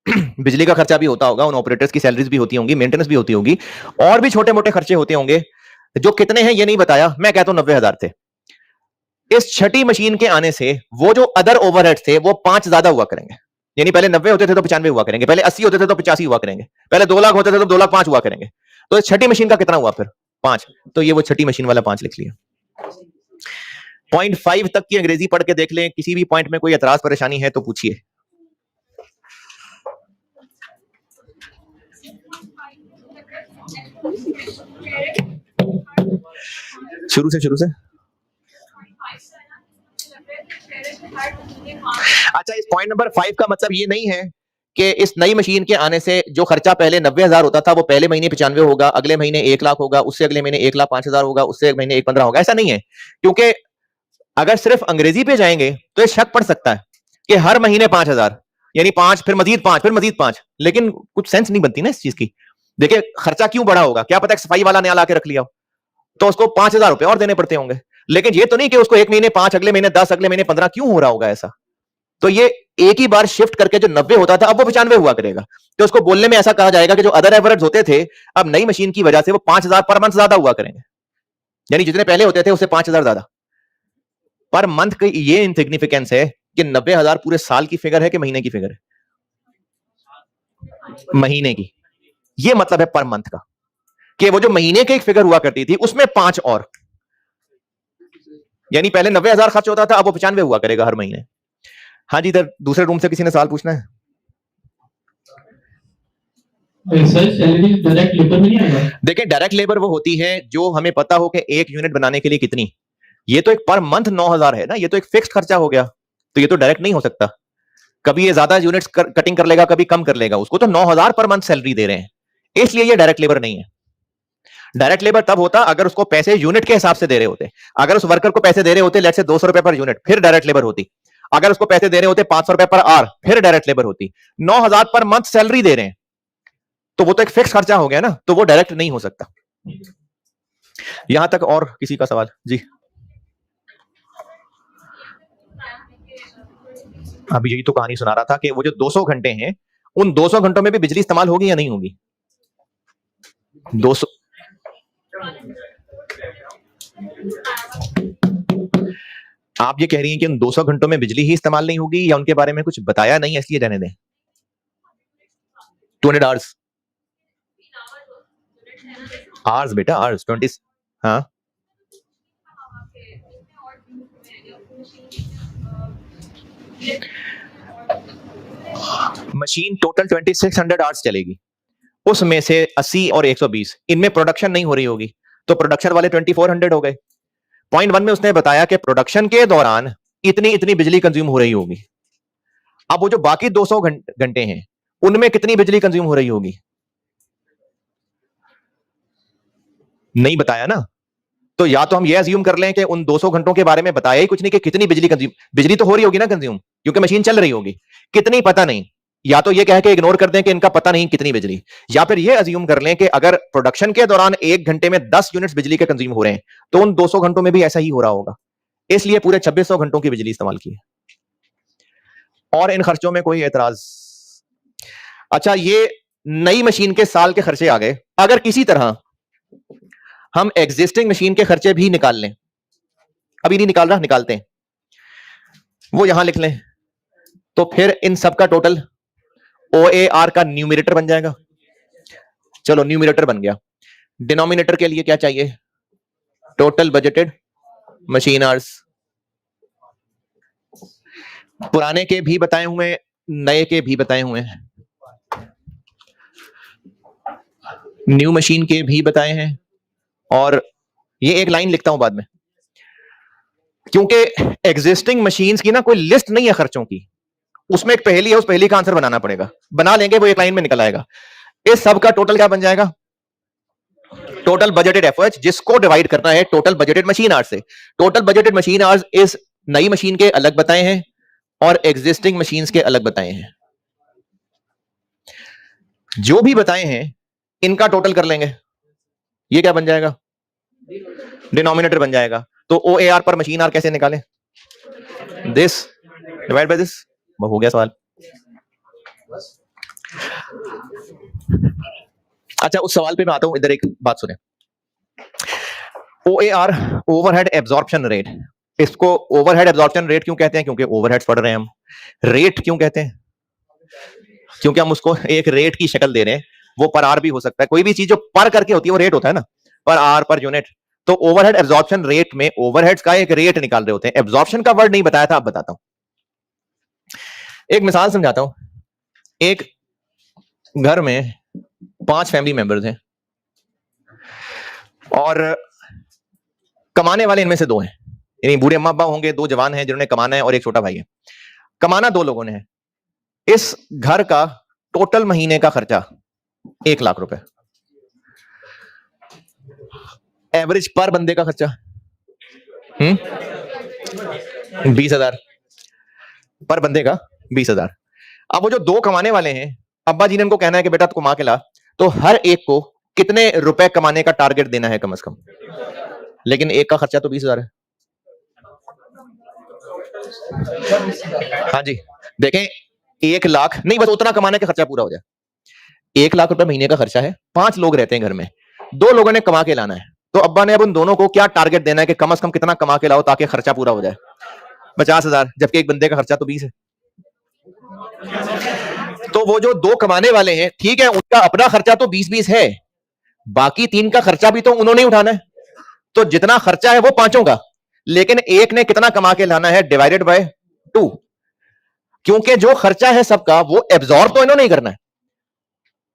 Speaker 1: बिजली का खर्चा भी होता होगा, उन ऑपरेटर्स की सैलरीज भी होती होंगी, मेंटेनेंस भी होती होगी, और भी छोटे मोटे खर्चे होते होंगे जो कितने हैं ये नहीं बताया। मैं कहता हूं 90,000 थे। इस छठी मशीन के आने से वो जो अदर ओवरहेड्स थे वो 5 ज्यादा हुआ करेंगे। यानी पहले 90 होते थे तो 95 हुआ करेंगे, पहले 80 होते थे तो 85 हुआ करेंगे, पहले 2 लाख होते थे तो 2,05,000 हुआ करेंगे। तो इस छठी मशीन का कितना हुआ फिर? 5, तो ये वो छठी मशीन वाला 5 लिख लिया। 0.5 तक की अंग्रेजी पढ़ के देख लें, किसी भी पॉइंट में कोई एतराज परेशानी है तो पूछिए। शुरू से अच्छा, इस पॉइंट नंबर 5 का मतलब ये नहीं है कि इस नई मशीन के आने से जो खर्चा पहले 90,000 होता था वो पहले महीने 95 होगा, अगले महीने 1 लाख होगा, उससे अगले महीने 1,05,000 होगा, उससे एक महीने 1,15 होगा। ऐसा नहीं है, क्योंकि अगर सिर्फ अंग्रेजी पे जाएंगे तो ये शक पड़ सकता है कि हर महीने 5,000 यानी 5 फिर मजीद 5 फिर मजीद 5, लेकिन कुछ सेंस नहीं बनती ना इस चीज की। देखिए खर्चा क्यों बढ़ा होगा, क्या पता सफाई वाला नया ला के रख लिया हो तो उसको 5,000 रुपए और देने पड़ते होंगे, लेकिन ये तो नहीं कि उसको एक महीने 5, अगले महीने 10, अगले महीने 15 क्यों हो रहा होगा ऐसा। तो ये एक ही बार शिफ्ट करके जो 90 होता था अब वो 95 हुआ करेगा, तो उसको बोलने में ऐसा कहा जाएगा कि जो अदर एवरेज होते थे अब नई मशीन की वजह से वो 5,000 पर मंथ ज्यादा हुआ करेंगे, यानी जितने पहले होते थे उससे 5,000 ज्यादा पर मंथ की। ये इनसिग्निफिकेंस है कि 90,000 पूरे साल की फिगर है कि महीने की फिगर है, महीने की। ये मतलब है पर मंथ का, कि वो जो महीने की एक फिगर हुआ करती थी उसमें 5 और, यानी पहले 90,000 खर्च होता था अब वो 95 हुआ करेगा हर महीने। हाँ जी, इधर दूसरे रूम से किसी ने सवाल पूछना है?
Speaker 2: सर सैलरी डायरेक्ट लेबर में नहीं आएगा?
Speaker 1: देखिए डायरेक्ट लेबर वो होती है जो हमें पता हो कि एक यूनिट बनाने के लिए कितनी, ये तो एक पर मंथ 9,000 है ना, ये तो एक फिक्स्ड खर्चा हो गया, तो ये तो डायरेक्ट नहीं हो सकता। कभी ये ज्यादा यूनिट्स कटिंग कर लेगा, कभी कम कर लेगा, उसको तो 9,000 पर मंथ सैलरी दे रहे हैं, इसलिए ये डायरेक्ट लेबर नहीं है। डायरेक्ट लेबर तब होता अगर उसको पैसे यूनिट के हिसाब से दे रहे होते, अगर उस वर्कर को पैसे दे रहे होते लेट्स से 200 रुपए पर यूनिट, फिर डायरेक्ट लेबर होती। अगर उसको पैसे दे रहे होते 500 रुपए पर आवर, फिर डायरेक्ट लेबर होती। 9,000 पर मंथ सैलरी दे रहे हैं तो वो तो एक फिक्स खर्चा हो गया ना, तो वो डायरेक्ट नहीं हो सकता। यहां तक और किसी का सवाल? जी अभी यही तो कहानी सुना रहा था कि वो जो 200 घंटे हैं उन 200 घंटों में भी बिजली इस्तेमाल होगी या नहीं होगी? 200 आप ये कह रही हैं कि उन 200 घंटों में बिजली ही इस्तेमाल नहीं होगी, या उनके बारे में कुछ बताया नहीं इसलिए रहने दें? 200 आवर्स, आवर्स बेटा, आवर्स 20। हाँ मशीन टोटल 2600 आवर्स चलेगी, उसमें से 80 और 120 इनमें प्रोडक्शन नहीं हो रही होगी, तो प्रोडक्शन वाले 2400 हो गए। पॉइंट 1 में उसने बताया कि प्रोडक्शन के दौरान इतनी इतनी बिजली कंज्यूम हो रही होगी। अब वो जो बाकी 200 घंटे हैं उनमें कितनी बिजली कंज्यूम हो रही होगी? नहीं बताया ना, तो या तो हम ये अज्यूम कर लें कि उन 200 घंटों के बारे में बताया ही कुछ नहीं कि कितनी बिजली कंज्यूम, बिजली तो हो रही होगी ना कंज्यूम, क्योंकि मशीन चल रही होगी, कितनी पता नहीं। या तो ये कह के इग्नोर कर दें कि इनका पता नहीं कितनी बिजली, या फिर ये अज्यूम कर लें कि अगर प्रोडक्शन के दौरान 1 घंटे में 10 यूनिट्स बिजली के कंज्यूम हो रहे हैं तो उन 200 घंटों में भी ऐसा ही हो रहा होगा, इसलिए पूरे 2600 घंटों की बिजली इस्तेमाल की है। और इन खर्चों में कोई एतराज? अच्छा, ये नई मशीन के साल के खर्चे आ गए। अगर किसी तरह हम एग्जिस्टिंग मशीन के खर्चे भी निकाल लें, अभी नहीं निकाल रहा, निकालते हैं, वो यहां लिख लें, तो फिर इन सब का टोटल OAR का न्यूमरेटर बन जाएगा। चलो न्यूमरेटर बन गया, डिनोमिनेटर के लिए क्या चाहिए? Total budgeted machine hours. पुराने के भी बताए हुए, नए के भी बताए हुए हैं, न्यू मशीन के भी बताए हैं, और ये एक लाइन लिखता हूं बाद में, क्योंकि एग्जिस्टिंग मशीन्स की ना कोई लिस्ट नहीं है खर्चों की, उसमें एक पहेली है, उस पहेली का आंसर बनाना पड़ेगा, बना लेंगे वो एक लाइन में निकल आएगा। इस सब का टोटल क्या बन जाएगा? टोटल बजटेड एफओएच, जिसको डिवाइड करना है टोटल बजटेड मशीन आवर्स से। टोटल बजटेड मशीन आवर्स इस नई मशीन के अलग बताए हैं और एग्जिस्टिंग मशीन्स के अलग बताए हैं। जो भी बताए हैं इनका टोटल कर लेंगे, ये क्या बन जाएगा? डिनोमिनेटर बन जाएगा। तो OAR पर मशीन आर कैसे निकालें? दिस डिवाइड बाय दिस, हो गया सवाल। अच्छा, उस सवाल पे मैं आता हूं, इधर एक बात सुने। OAR ओवरहेड एब्जॉर्प्शन रेट, इसको ओवरहेड एब्जॉर्प्शन रेट क्यों कहते हैं? क्योंकि ओवरहेड्स पढ़ रहे हैं हम। रेट क्यों कहते हैं? क्योंकि हम उसको एक रेट की शक्ल दे रहे हैं, वो पर आर भी हो सकता है, कोई भी चीज जो पर करके होती है वो रेट होता है ना, पर आवर पर यूनिट। तो ओवरहेड एब्जॉर्प्शन रेट में ओवरहेड्स का एक रेट निकाल रहे होते हैं। एब्जॉर्प्शन का वर्ड नहीं बताया था, अब बताता हूं। एक मिसाल समझाता हूं। एक घर में 5 फैमिली मेंबर्स हैं और कमाने वाले इनमें से 2 हैं, यानी बूढ़े अम्मा अब्बा होंगे, 2 जवान हैं जिन्होंने कमाना है और एक छोटा भाई है। कमाना 2 लोगों ने है। इस घर का टोटल महीने का खर्चा 1 लाख रुपए। एवरेज पर बंदे का खर्चा 20,000 पर बंदे का 20,000। अब वो जो 2 कमाने वाले हैं, अब्बा जी ने इनको कहना है कि बेटा तू कमा के ला, तो हर एक को कितने रुपए कमाने का टारगेट देना है कम से कम। लेकिन एक का खर्चा तो 20,000 है। हाँ जी, देखें 1 लाख नहीं, बस उतना कमाने का खर्चा पूरा हो जाए। 1 लाख रुपए महीने का खर्चा है, 5 लोग रहते हैं घर में, 2 लोगों ने कमा के लाना है। तो अब्बा ने अब उन दोनों को क्या टारगेट देना है कि कम से कम कितना कमा के लाओ ताकि खर्चा पूरा हो जाए। 50,000, जबकि एक बंदे का खर्चा तो 20 है। तो वो जो 2 कमाने वाले हैं, ठीक है, उनका अपना खर्चा तो 20-20 है, बाकी 3 का खर्चा भी तो उन्होंने उठाना है। तो जितना खर्चा है वो 5 का, लेकिन एक ने कितना कमा के लाना है डिवाइडेड बाय 2, क्योंकि जो खर्चा है सबका वो एब्जॉर्ब तो इन्होंने ही करना है,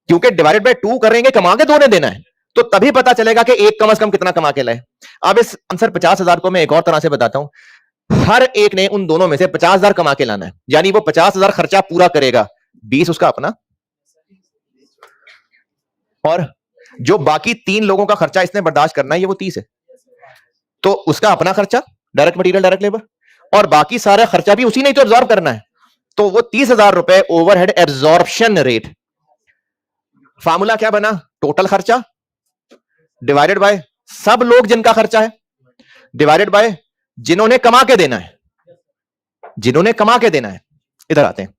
Speaker 1: क्योंकि डिवाइडेड बाय 2 करेंगे, कमा के 2 ने देना है, तो तभी पता चलेगा कि एक कम से कम कितना कमा के लाए। अब इस आंसर 50,000 को मैं एक और तरह से बताता हूं। हर एक ने उन दोनों में से 50,000 कमा के लाना है, यानी वो 50,000 खर्चा पूरा करेगा, 20 उसका अपना, और जो बाकी 3 लोगों का खर्चा इसने बर्दाश्त करना है ये वो 30 है, तो उसका अपना खर्चा डायरेक्ट मटेरियल डायरेक्ट लेबर, और बाकी सारा खर्चा भी उसी ने तो एब्जॉर्ब करना है। तो वो 30,000 रुपए ओवरहेड एब्जॉर्प्शन रेट। फार्मूला क्या बना? टोटल खर्चा डिवाइडेड बाय सब लोग जिनका खर्चा है, डिवाइडेड बाय जिन्होंने कमा के देना है, जिन्होंने कमा के देना है। इधर आते हैं,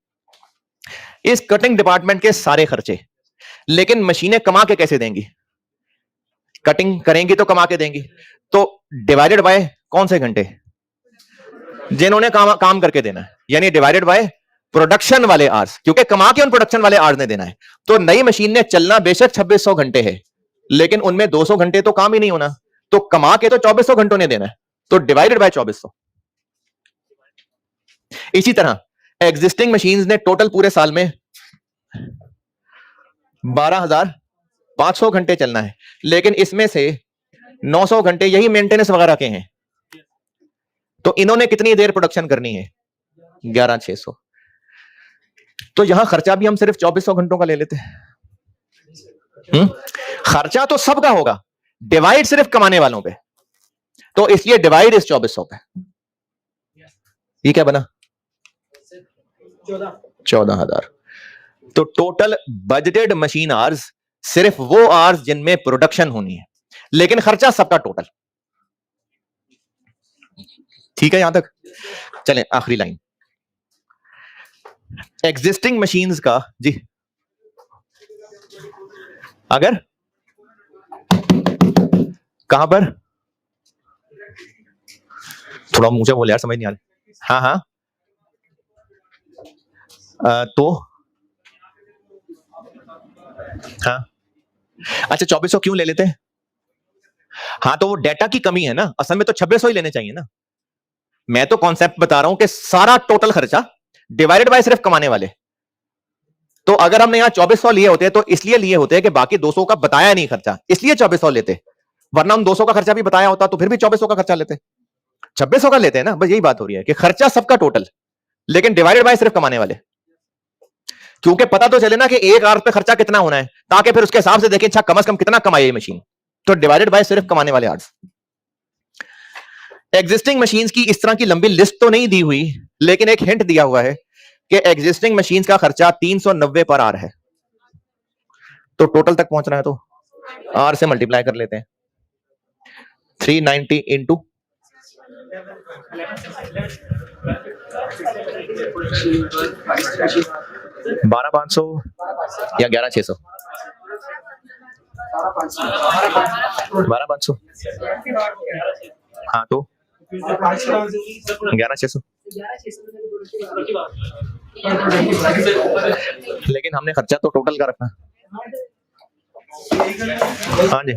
Speaker 1: इस कटिंग डिपार्टमेंट के सारे खर्चे, लेकिन मशीनें कमा के कैसे देंगी? कटिंग करेंगी तो कमा के देंगी, तो डिवाइडेड बाय कौन से घंटे जिन्होंने काम करके देना है, यानी डिवाइडेड बाय प्रोडक्शन वाले आवर्स, क्योंकि कमा के उन प्रोडक्शन वाले आवर्स ने देना है। तो नई मशीन ने चलना बेशक 2600 घंटे है, लेकिन उनमें 200 घंटे तो काम ही नहीं होना, तो कमा के तो 2400 घंटों ने देना है, तो डिवाइडेड बाय 2400। इसी तरह एग्जिस्टिंग मशीन्स ने टोटल पूरे साल में 12,500 घंटे चलना है, लेकिन इसमें से 900 घंटे यही मेंटेनेंस वगैरह के हैं, तो इन्होंने कितनी देर प्रोडक्शन करनी है? 11,600। तो यहां खर्चा भी हम सिर्फ 2400 घंटों का ले लेते हैं। खर्चा तो सबका होगा, डिवाइड सिर्फ कमाने वालों पे, तो इसलिए डिवाइड इस 2400 पे। ये क्या बना? 14,000। तो टोटल बजटेड मशीन आवर्स सिर्फ वो आवर्स जिनमें प्रोडक्शन होनी है, लेकिन खर्चा सबका टोटल। ठीक है यहां तक? चलें आखिरी लाइन, एग्जिस्टिंग मशीन्स का जी, अगर कहां पर, थोड़ा मुंह से बोले यार, समझ नहीं आ रही। हाँ हाँ, तो हाँ, अच्छा 2400 क्यों ले लेते हैं? हाँ, तो वो डेटा की कमी है ना, असल में तो 2600 ही लेने चाहिए ना। मैं तो कॉन्सेप्ट बता रहा हूं कि सारा टोटल खर्चा डिवाइडेड बाय सिर्फ कमाने वाले। तो अगर हमने यहां 2400 लिए होते तो इसलिए लिए होते कि बाकी 200 का बताया नहीं खर्चा, इसलिए 2400 लेते, वरना हम 200 का खर्चा भी बताया होता तो फिर भी 2400 का खर्चा लेते। 2600 का लेते हैं ना, बस यही बात हो रही है कि खर्चा सबका टोटल, लेकिन डिवाइडेड बाय सिर्फ कमाने वाले, क्योंकि पता तो चले ना कि एक आवर्स पे खर्चा कितना होना है, ताकि फिर उसके हिसाब से देखें अच्छा कम से कम कितना कमाए ये मशीन। तो डिवाइडेड बाय सिर्फ कमाने वाले आवर्स। एग्जिस्टिंग मशीन्स की इस तरह की लंबी लिस्ट तो नहीं दी हुई, लेकिन एक हिंट दिया हुआ है कि एग्जिस्टिंग मशीन्स का खर्चा 390 पर आवर है। तो टोटल तक पहुंचना है तो आर से मल्टीप्लाई कर लेते हैं, 390 इंटू 12,500 या 11,600? 12,500। हाँ, तो 11,600। लेकिन हमने खर्चा तो टोटल का रखना, हाँ जी,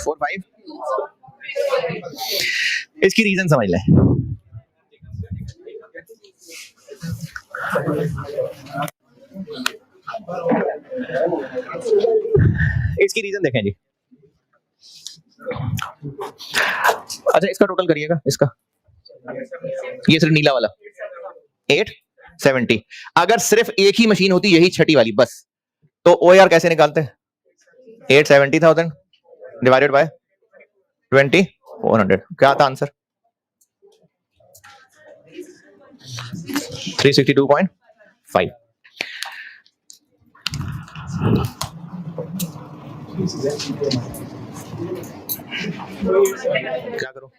Speaker 1: फोर फाइव। इसकी रीजन समझ लें। इसकी रीजन देखें जी। अच्छा, इसका टोटल करिएगा, इसका ये सिर्फ नीला वाला 870। अगर सिर्फ एक ही मशीन होती, यही छठी वाली बस, तो OAR कैसे निकालते हैं? 870,000 डिवाइडेड बाय 2400। क्या आता आंसर? 362.5। क्या करो?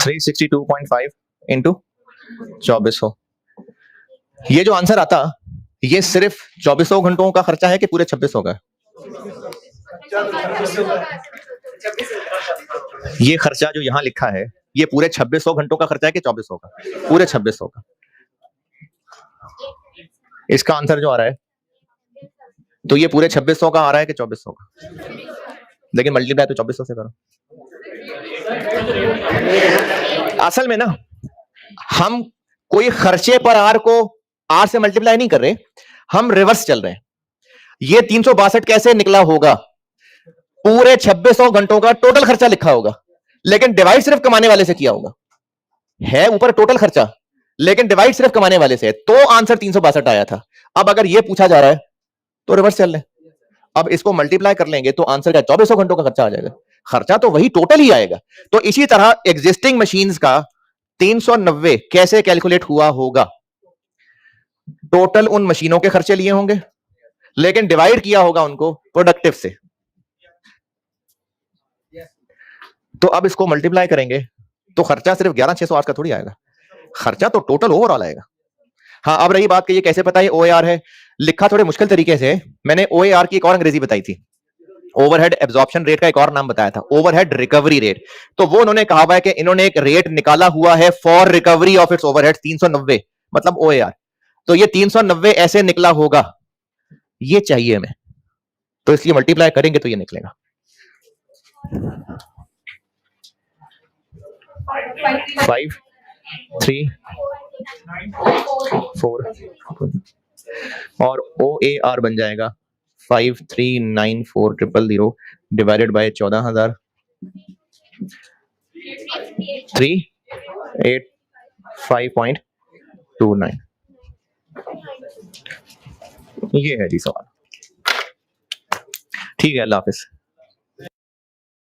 Speaker 1: 362.5 इंटू 2400। ये जो आंसर आता, ये सिर्फ 2400 घंटों का खर्चा है कि पूरे 2600 का? ये खर्चा जो यहां लिखा है, ये पूरे 2600 घंटों का खर्चा है कि 2400 का? पूरे 2600 का। इसका आंसर जो आ रहा है, तो ये पूरे 2600 का आ रहा है कि 2400 का? लेकिन मल्टीप्लाई तो 2400 से करो। असल में ना, हम कोई खर्चे पर आर को आर से मल्टीप्लाई नहीं कर रहे, हम रिवर्स चल रहे हैं। ये 362 कैसे निकला होगा? पूरे 2600 घंटों का टोटल खर्चा लिखा होगा, लेकिन डिवाइड सिर्फ कमाने वाले से किया होगा। है ऊपर टोटल खर्चा, लेकिन डिवाइड सिर्फ कमाने वाले से है, तो आंसर 362 आया था। अब अगर ये पूछा जा रहा है तो रिवर्स चल रहे। अब इसको मल्टीप्लाई कर लेंगे तो आंसर क्या? 2400 घंटों का खर्चा आ जाएगा। खर्चा तो वही टोटल ही आएगा। तो इसी तरह एग्जिस्टिंग मशीन्स का 390 कैसे कैलकुलेट हुआ होगा? टोटल उन मशीनों के खर्चे लिए होंगे, लेकिन डिवाइड किया होगा उनको प्रोडक्टिव से। तो अब इसको मल्टीप्लाई करेंगे तो खर्चा सिर्फ 11608 का थोड़ी आएगा, खर्चा तो टोटल ओवरऑल आएगा। हाँ, अब रही बात कि ये कैसे पता है OAR है, लिखा थोड़े मुश्किल तरीके से। मैंने OAR की एक और अंग्रेजी बताई थी, ओवरहेड एब्जॉर्प्शन रेट का एक और नाम बताया था, ओवरहेड रिकवरी रेट। तो वो उन्होंने कहा हुआ है कि इन्होंने एक रेट निकाला हुआ है for recovery of its overhead, 390 मतलब OAR। तो ये 390 ऐसे निकला होगा, ये चाहिए हमें, तो इसलिए मल्टीप्लाई करेंगे तो ये निकलेगा। 5 3 4 और OAR बन जाएगा 5394000 डिवाइडेड बाय 14000 385.29। ये है जी सवाल। ठीक है, अल्लाह हाफिज।